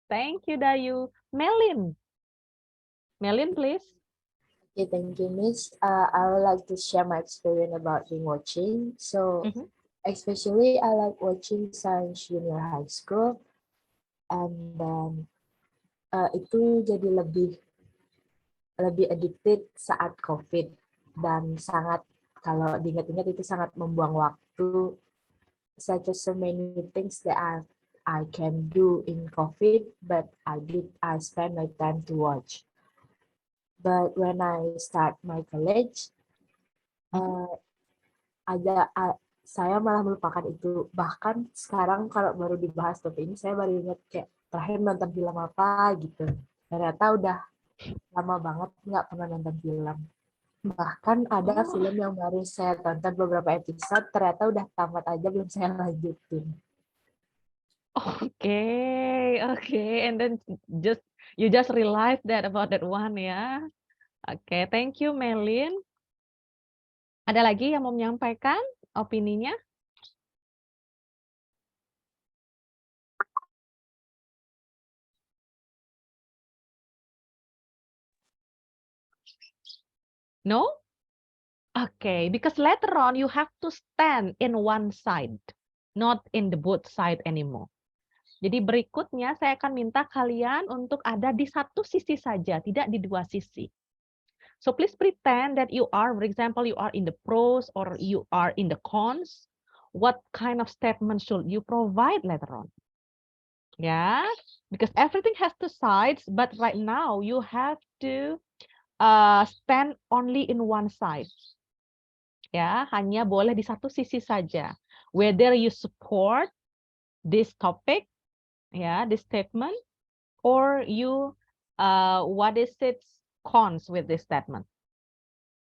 Thank you, Dayu. Melin. Melin, please. Okay, thank you, Miss. I would like to share my experience about binge watching. So, especially I like watching Science Junior High School, and then itu jadi lebih addicted saat COVID, dan sangat, kalau diingat-ingat itu sangat membuang waktu. Such as so many things that I can do in COVID, but I spend my time to watch. But when I start my college, saya malah melupakan itu. Bahkan sekarang kalau baru dibahas topik ini, saya baru ingat kayak terakhir nonton film apa gitu. Ternyata udah lama banget nggak pernah nonton film. Bahkan ada film yang baru saya tonton beberapa episode, ternyata udah tamat aja belum saya lanjutin. Okay, and then you just realized that about that one, ya. Okay, thank you, Melin. Ada lagi yang mau menyampaikan opininya? No? Okay, because later on you have to stand in one side, not in the both side anymore. Jadi berikutnya saya akan minta kalian untuk ada di satu sisi saja, tidak di dua sisi. So please pretend that you are, for example, you are in the pros or you are in the cons. What kind of statement should you provide later on? Yeah, because everything has two sides, but right now you have to stand only in one side. Ya, hanya boleh di satu sisi saja. Whether you support this topic, ya, this statement, or you what is its cons with this statement?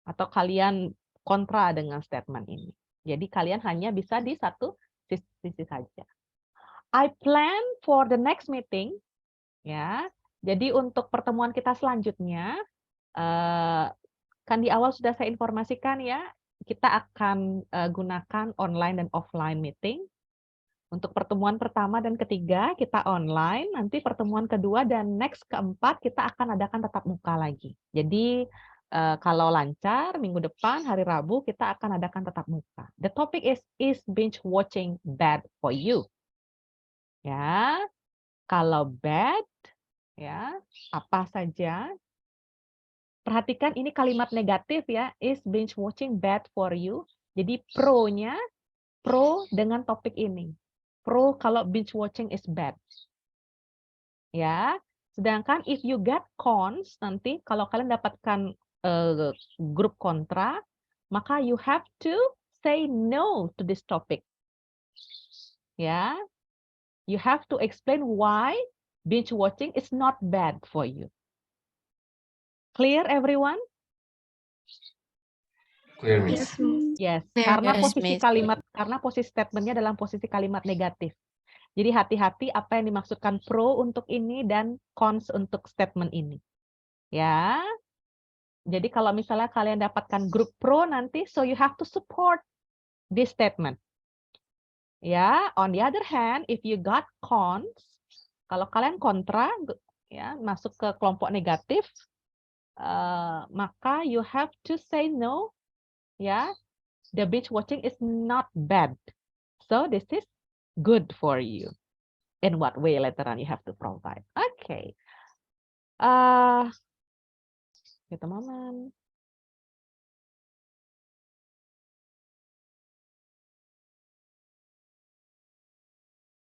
Atau kalian kontra dengan statement ini? Jadi kalian hanya bisa di satu sisi saja. I plan for the next meeting, ya. Jadi untuk pertemuan kita selanjutnya, kan di awal sudah saya informasikan ya, kita akan gunakan online dan offline meeting. Untuk pertemuan pertama dan ketiga kita online, nanti pertemuan kedua dan next keempat kita akan adakan tatap muka lagi. Jadi kalau lancar minggu depan hari Rabu kita akan adakan tatap muka. The topic is binge watching bad for you? Ya, kalau bad ya apa saja? Perhatikan ini kalimat negatif ya, is binge watching bad for you? Jadi pro-nya pro dengan topik ini. Pro kalau binge watching is bad. Ya. Sedangkan if you get cons nanti kalau kalian dapatkan grup kontra, maka you have to say no to this topic. Ya. You have to explain why binge watching is not bad for you. Clear everyone? Clear, Miss. Yes, Clear. karena Yes, posisi Miss. kalimat posisi statementnya dalam posisi kalimat negatif. Jadi hati-hati apa yang dimaksudkan pro untuk ini dan cons untuk statement ini. Ya. Jadi kalau misalnya kalian dapatkan grup pro nanti, so you have to support this statement. Ya, on the other hand, if you got cons, kalau kalian kontra, ya masuk ke kelompok negatif, maka you have to say no. Ya, the binge watching is not bad. So this is good for you. In what way later on you have to provide. Okay. Wait a moment.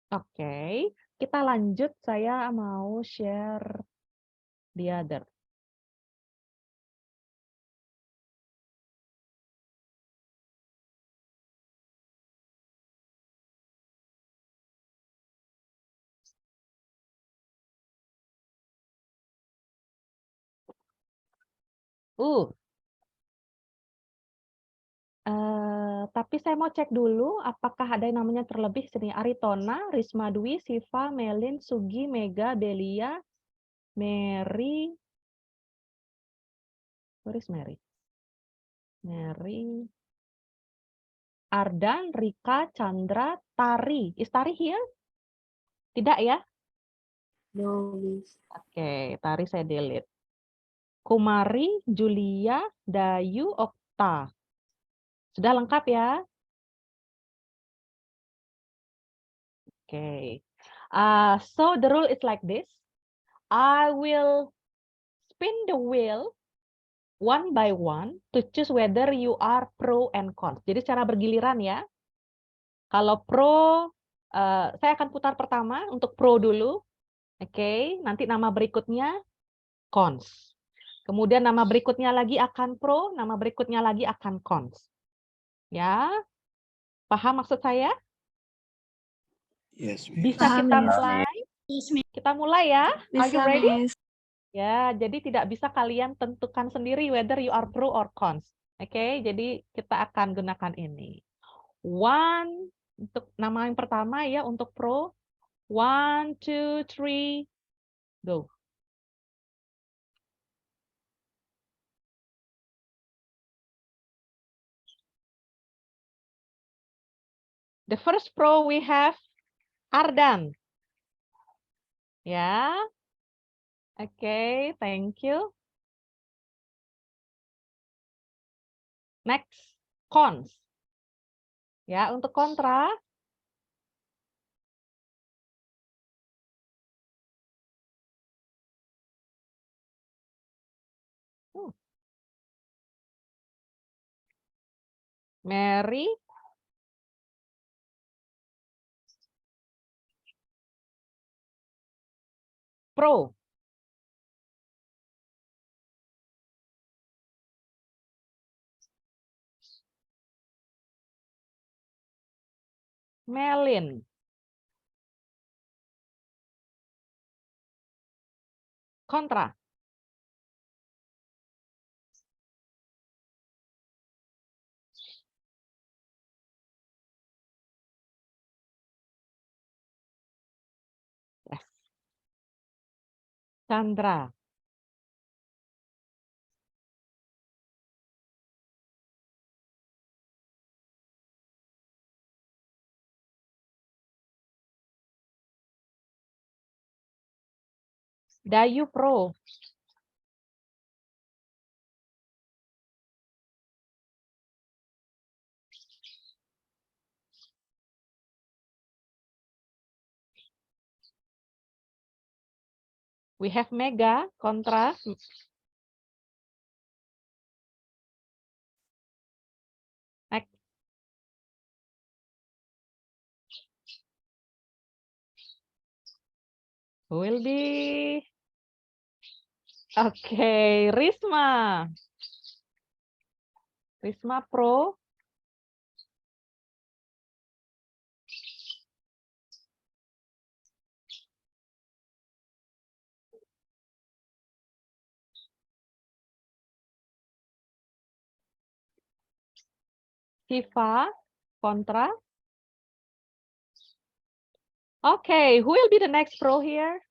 Oke, kita lanjut. Saya mau share the other. Tapi saya mau cek dulu apakah ada yang namanya terlebih sini. Aritona, Risma Dwi, Siva, Melin, Sugi, Mega, Belia, Mary. Where is Mary? Mary. Ardan, Rika, Chandra, Tari. Is Tari here? Tidak ya? No, Miss. Oke, Tari saya delete. Kumari, Julia, Dayu, Okta. Sudah lengkap ya? Okay. So the rule is like this. I will spin the wheel one by one to choose whether you are pro and cons. Jadi secara bergiliran ya. Kalau pro, saya akan putar pertama untuk pro dulu. Oke, nanti nama berikutnya cons. Kemudian nama berikutnya lagi akan pro, nama berikutnya lagi akan cons. Ya, paham maksud saya? Yes, Bisa kita mulai? Kita mulai ya. Are you ready? Ya, jadi tidak bisa kalian tentukan sendiri whether you are pro or cons. Oke, jadi kita akan gunakan ini. One, untuk nama yang pertama ya, untuk pro. 1, 2, 3, go. The first pro we have Ardan. Ya. Oke, thank you. Next, cons. Ya, untuk kontra. Mary. Pro. Melin. Kontra. Yes. Chandra. Dayu pro. We have Mega kontra. Next. Who will be? Okay, Risma. Risma pro. Siva kontra. Okay, who will be the next pro here?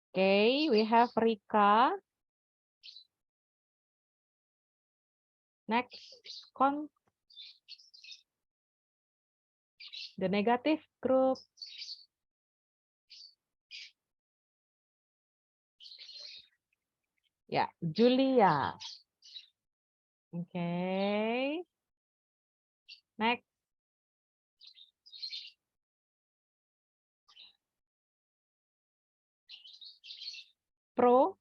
Okay, we have Rika. Next, the negative group. Yeah, Julia. Okay. Next. Pro.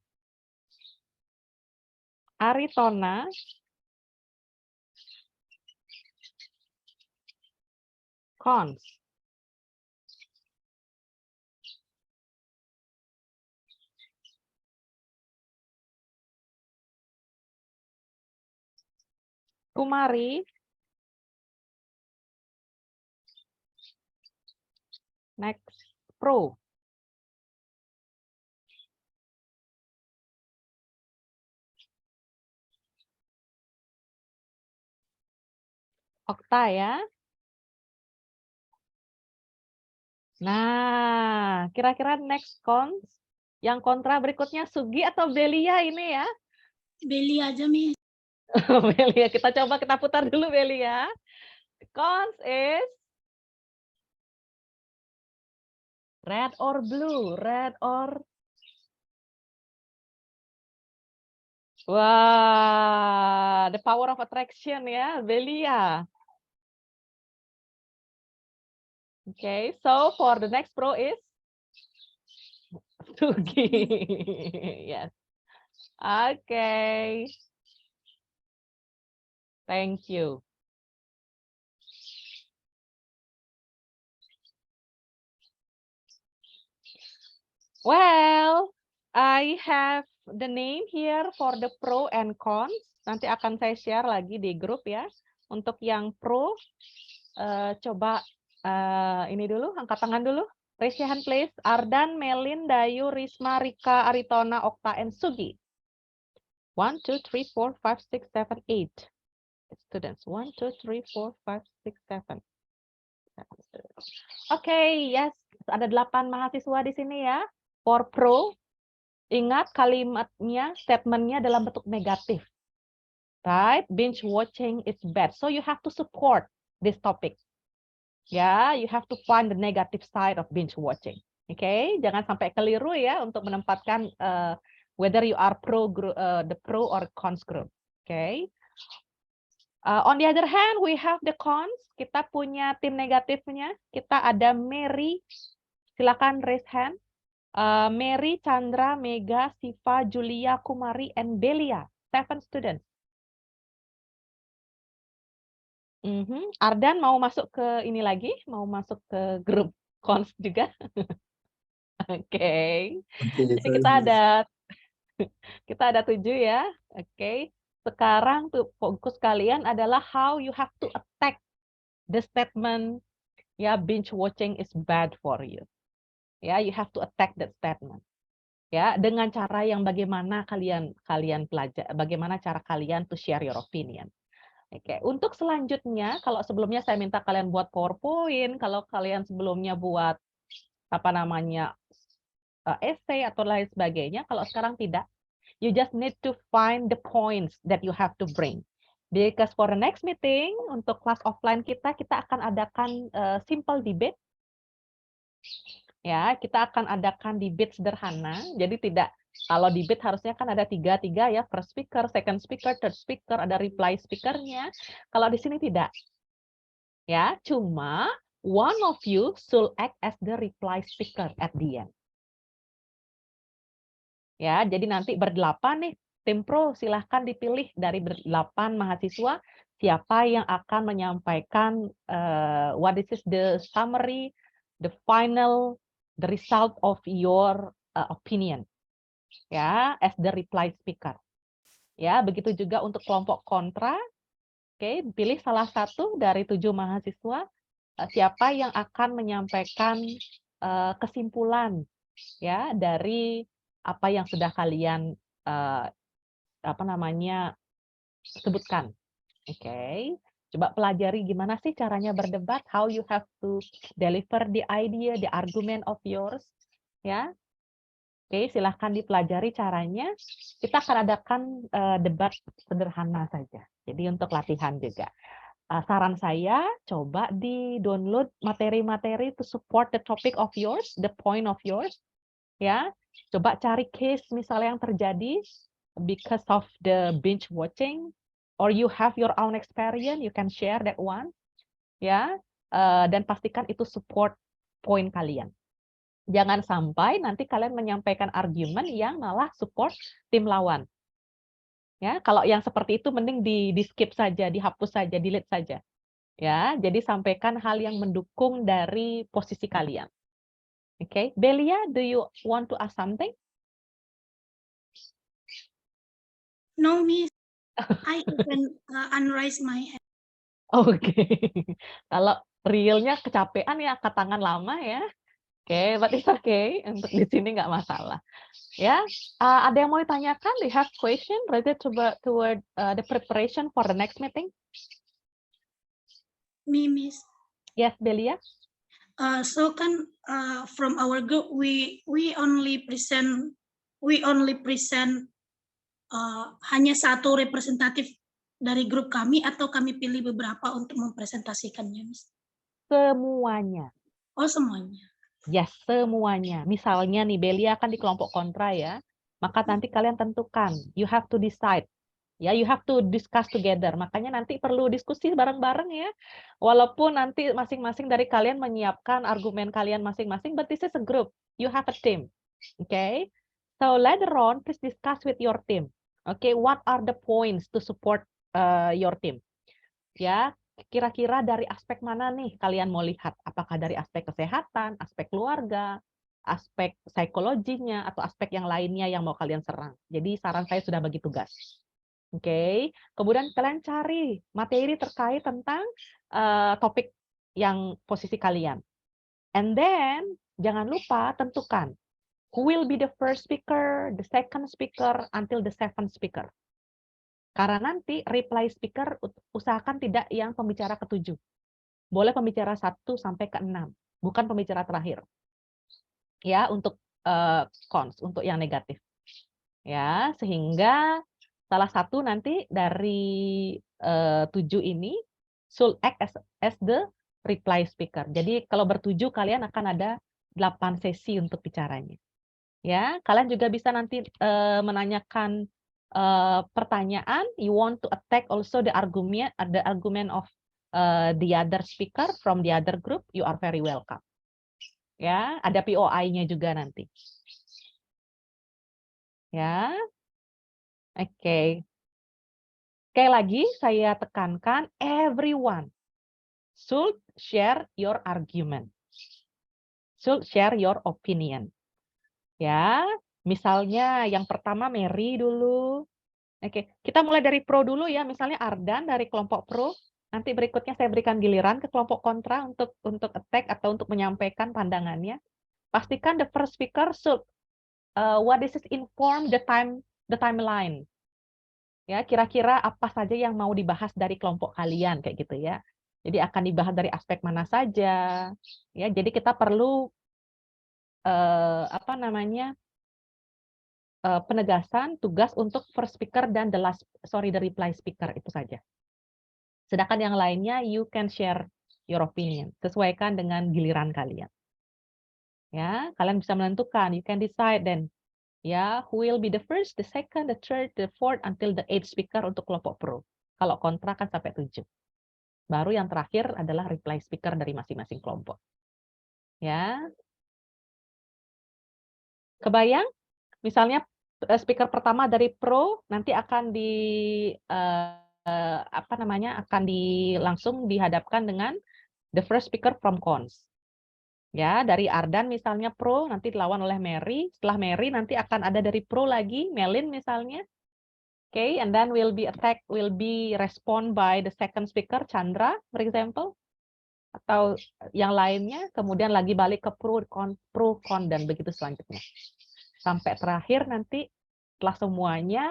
Aritona. Cons. Kumari. Next. Pro. Okta ya. Nah, kira-kira next cons. Yang kontra berikutnya Sugi atau Belia ini ya? Belia aja, Miss. Belia, kita coba kita putar dulu Belia. Cons is red or blue, red or wah, the power of attraction ya, Belia. Okay, so for the next pro is Sugi. Yes. Okay. Thank you. Well, I have the name here for the pro and cons. Nanti akan saya share lagi di grup ya. Untuk yang pro, coba ini dulu, angkat tangan dulu. Raise your hand please. Ardan, Melin, Dayu, Risma, Rika, Aritona, Okta, and Sugi. 1, 2, 3, 4, 5, 6, 7, 8. Students. 1, 2, 3, 4, 5, 6, 7. Oke, yes. Ada 8 mahasiswa di sini ya. For pro, ingat kalimatnya, statementnya dalam bentuk negatif. Right? Binge watching is bad. So you have to support this topic. Ya, you have to find the negative side of binge watching. Oke, jangan sampai keliru ya untuk menempatkan whether you are the pro or cons group. Oke. On the other hand, we have the cons. Kita punya tim negatifnya. Kita ada Mary. Silakan raise hand. Mary, Chandra, Mega, Siva, Julia, Kumari, and Belia. 7 students. Ardan mau masuk ke ini lagi? Mau masuk ke grup cons juga? Oke. Jadi kita ada 7 ya. Oke. sekarang tuh fokus kalian adalah how you have to attack the statement, ya, binge watching is bad for you. Ya, you have to attack that statement. Ya, dengan cara yang bagaimana kalian pelajari, bagaimana cara kalian to share your opinion. Oke, untuk selanjutnya, kalau sebelumnya saya minta kalian buat PowerPoint, kalau kalian sebelumnya buat apa namanya essay atau lain sebagainya, kalau sekarang tidak, you just need to find the points that you have to bring. Because for the next meeting, untuk kelas offline kita akan adakan simple debate. Ya, kita akan adakan debate sederhana. Jadi tidak, kalau debate harusnya kan ada tiga ya, first speaker, second speaker, third speaker, ada reply speakernya. Kalau di sini tidak. Ya, cuma one of you should act as the reply speaker at the end. Ya, jadi nanti berdelapan nih, tim pro silahkan dipilih dari berdelapan mahasiswa siapa yang akan menyampaikan what is the summary, the final, the result of your opinion, ya, as the reply speaker. Ya, begitu juga untuk kelompok kontra. Oke, pilih salah satu dari 7 mahasiswa siapa yang akan menyampaikan kesimpulan, ya, dari apa yang sudah kalian sebutkan. Oke. Coba pelajari gimana sih caranya berdebat, how you have to deliver the idea, the argument of yours, ya. Oke, silahkan dipelajari caranya. Kita akan adakan debat sederhana saja. Jadi untuk latihan juga. Saran saya, coba di-download materi-materi to support the topic of yours, the point of yours, ya. Coba cari case misalnya yang terjadi because of the binge watching, or you have your own experience, you can share that one, ya. Dan pastikan itu support point kalian. Jangan sampai nanti kalian menyampaikan argumen yang malah support tim lawan. Ya, kalau yang seperti itu mending di skip saja, dihapus saja, delete saja. Ya, jadi sampaikan hal yang mendukung dari posisi kalian. Oke, Belia, do you want to ask something? No, Miss. I even unraise my hand. Oke. Kalau realnya kecapean ya, angkat tangan lama ya. Oke, but it's okay. Untuk di sini nggak masalah. Ya, ada yang mau ditanyakan? Do you have question related toward the preparation for the next meeting? Me, Miss. Yes, Belia. So kan from our group we only present hanya satu representatif dari grup kami, atau kami pilih beberapa untuk mempresentasikannya, Miss? Semuanya. Oh, semuanya. Yes, semuanya. Misalnya nih, Belia kan di kelompok kontra ya, maka nanti kalian tentukan, you have to decide. Ya, you have to discuss together. Makanya nanti perlu diskusi bareng-bareng ya. Walaupun nanti masing-masing dari kalian menyiapkan argumen kalian masing-masing, but this is a group. You have a team. Okay? So later on, please discuss with your team. Okay, what are the points to support your team? Ya, kira-kira dari aspek mana nih kalian mau lihat? Apakah dari aspek kesehatan, aspek keluarga, aspek psikologinya, atau aspek yang lainnya yang mau kalian serang? Jadi saran saya sudah bagi tugas. Oke, kemudian kalian cari materi terkait tentang topik yang posisi kalian. And then, jangan lupa tentukan who will be the first speaker, the second speaker, until the seventh speaker. Karena nanti reply speaker usahakan tidak yang pembicara ke-7. Boleh pembicara 1 sampai ke-6, bukan pembicara terakhir. Ya, untuk cons, untuk yang negatif. Ya, sehingga salah satu nanti dari 7 ini should act as the reply speaker. Jadi kalau bertujuh kalian akan ada 8 sesi untuk bicaranya. Ya, kalian juga bisa nanti menanyakan pertanyaan. You want to attack also the argument of the other speaker from the other group. You are very welcome. Ya, ada POI-nya juga nanti. Ya. Oke. Sekali lagi saya tekankan, everyone should share your argument. Should share your opinion. Ya, misalnya yang pertama Mary dulu. Oke, kita mulai dari pro dulu ya. Misalnya Ardan dari kelompok pro. Nanti berikutnya saya berikan giliran ke kelompok kontra untuk attack atau untuk menyampaikan pandangannya. Pastikan the first speaker should what is it inform the timeline. Ya, kira-kira apa saja yang mau dibahas dari kelompok kalian kayak gitu ya. Jadi akan dibahas dari aspek mana saja. Ya, jadi kita perlu apa namanya? Penegasan tugas untuk first speaker dan the reply speaker itu saja. Sedangkan yang lainnya you can share your opinion, sesuaikan dengan giliran kalian. Ya, kalian bisa menentukan, you can decide then. Ya, who will be the first, the second, the third, the fourth until the eighth speaker untuk kelompok pro. Kalau kontra kan sampai 7. Baru yang terakhir adalah reply speaker dari masing-masing kelompok. Ya. Kebayang? Misalnya speaker pertama dari pro nanti akan apa namanya? Akan langsung dihadapkan dengan the first speaker from cons. Ya, dari Ardan misalnya pro nanti dilawan oleh Mary. Setelah Mary nanti akan ada dari pro lagi, Melin misalnya. Okay, and then will be respond by the second speaker Chandra, for example. Atau yang lainnya, kemudian lagi balik ke pro, con, dan begitu selanjutnya. Sampai terakhir nanti setelah semuanya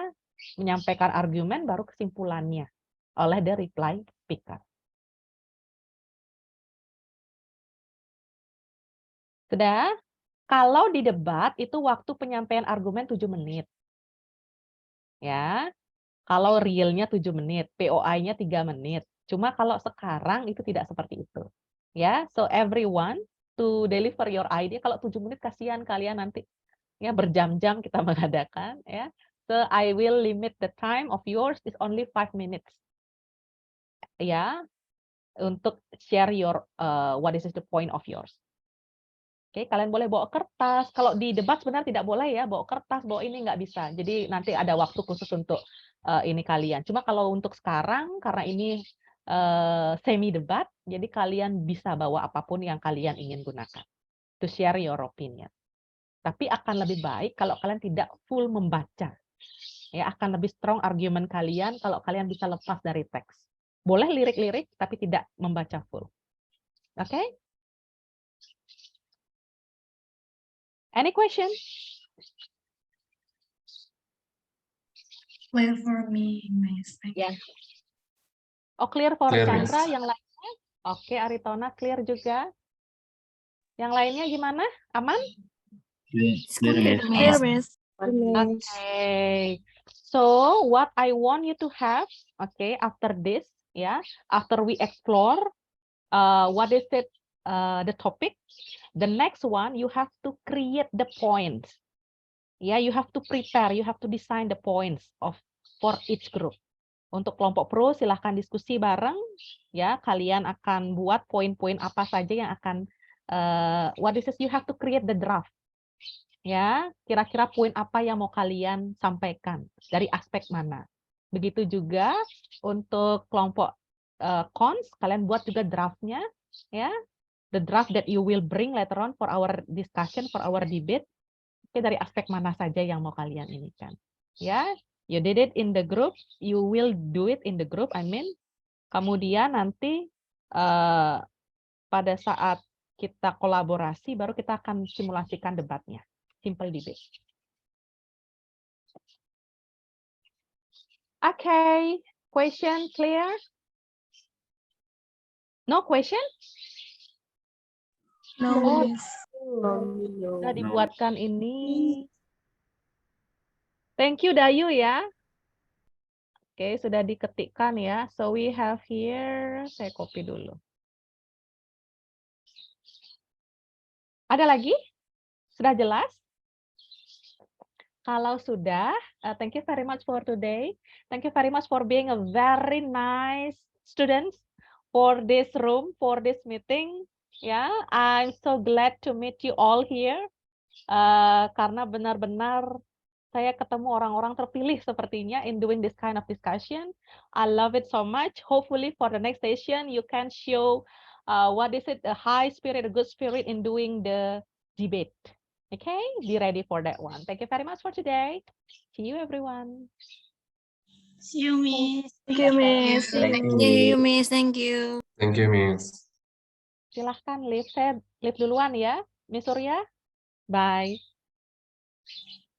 menyampaikan argumen baru kesimpulannya oleh the reply speaker. Sudah? Kalau di debat itu waktu penyampaian argumen 7 menit. Ya. Kalau realnya 7 menit, POI-nya 3 menit. Cuma kalau sekarang itu tidak seperti itu. Ya, so everyone to deliver your idea kalau 7 menit kasihan kalian nanti ya berjam-jam kita mengadakan ya. So I will limit the time of yours is only 5 minutes. Ya, untuk share your what is the point of yours. Oke, kalian boleh bawa kertas. Kalau di debat sebenarnya tidak boleh ya, bawa kertas, bawa ini nggak bisa. Jadi nanti ada waktu khusus untuk ini kalian. Cuma kalau untuk sekarang, karena ini semi debat, jadi kalian bisa bawa apapun yang kalian ingin gunakan. To share your opinion. Tapi akan lebih baik kalau kalian tidak full membaca. Ya, akan lebih strong argumen kalian kalau kalian bisa lepas dari teks. Boleh lirik-lirik, tapi tidak membaca full. Oke? Okay? Any question? Clear for me, Miss. Yeah. Oh, clear for Clear, Chandra. Miss. Yang lainnya? Oke, Aritona clear juga. Yang lainnya gimana? Aman? Clear, Miss. Okay. So, what I want you to have, okay, after this, yeah, after we explore, what is it, the topic, the next one, you have to create the points. Yeah, you have to prepare, you have to design the points for each group. Untuk kelompok pro, silahkan diskusi bareng. Ya, kalian akan buat poin-poin apa saja yang akan, what is it, you have to create the draft. Ya, kira-kira poin apa yang mau kalian sampaikan, dari aspek mana. Begitu juga untuk kelompok cons, kalian buat juga draftnya. Ya, the draft that you will bring later on for our discussion, for our debate. Oke, dari aspek mana saja yang mau kalian ini kan. Ya, you did it in the group, you will do it in the group, I mean. Kemudian nanti pada saat kita kolaborasi, baru kita akan simulasikan debatnya. Simple debate. Okay, question clear? No question? No, Miss. Sudah dibuatkan ini. Thank you Dayu ya. Oke, sudah diketikkan ya. So we have here, saya copy dulu. Ada lagi? Sudah jelas? Kalau sudah, thank you very much for today. Thank you very much for being a very nice students for this room, for this meeting. Yeah, I'm so glad to meet you all here. Karena benar-benar saya ketemu orang-orang terpilih sepertinya in doing this kind of discussion. I love it so much. Hopefully for the next session you can show what is it, a high spirit, a good spirit in doing the debate. Okay, be ready for that one. Thank you very much for today. See you everyone. See you, Miss. Thank you, Miss. Thank Thank you. you, Miss. Thank you. Thank you, Miss. Silahkan live, saya live duluan ya, Miss Surya. Bye.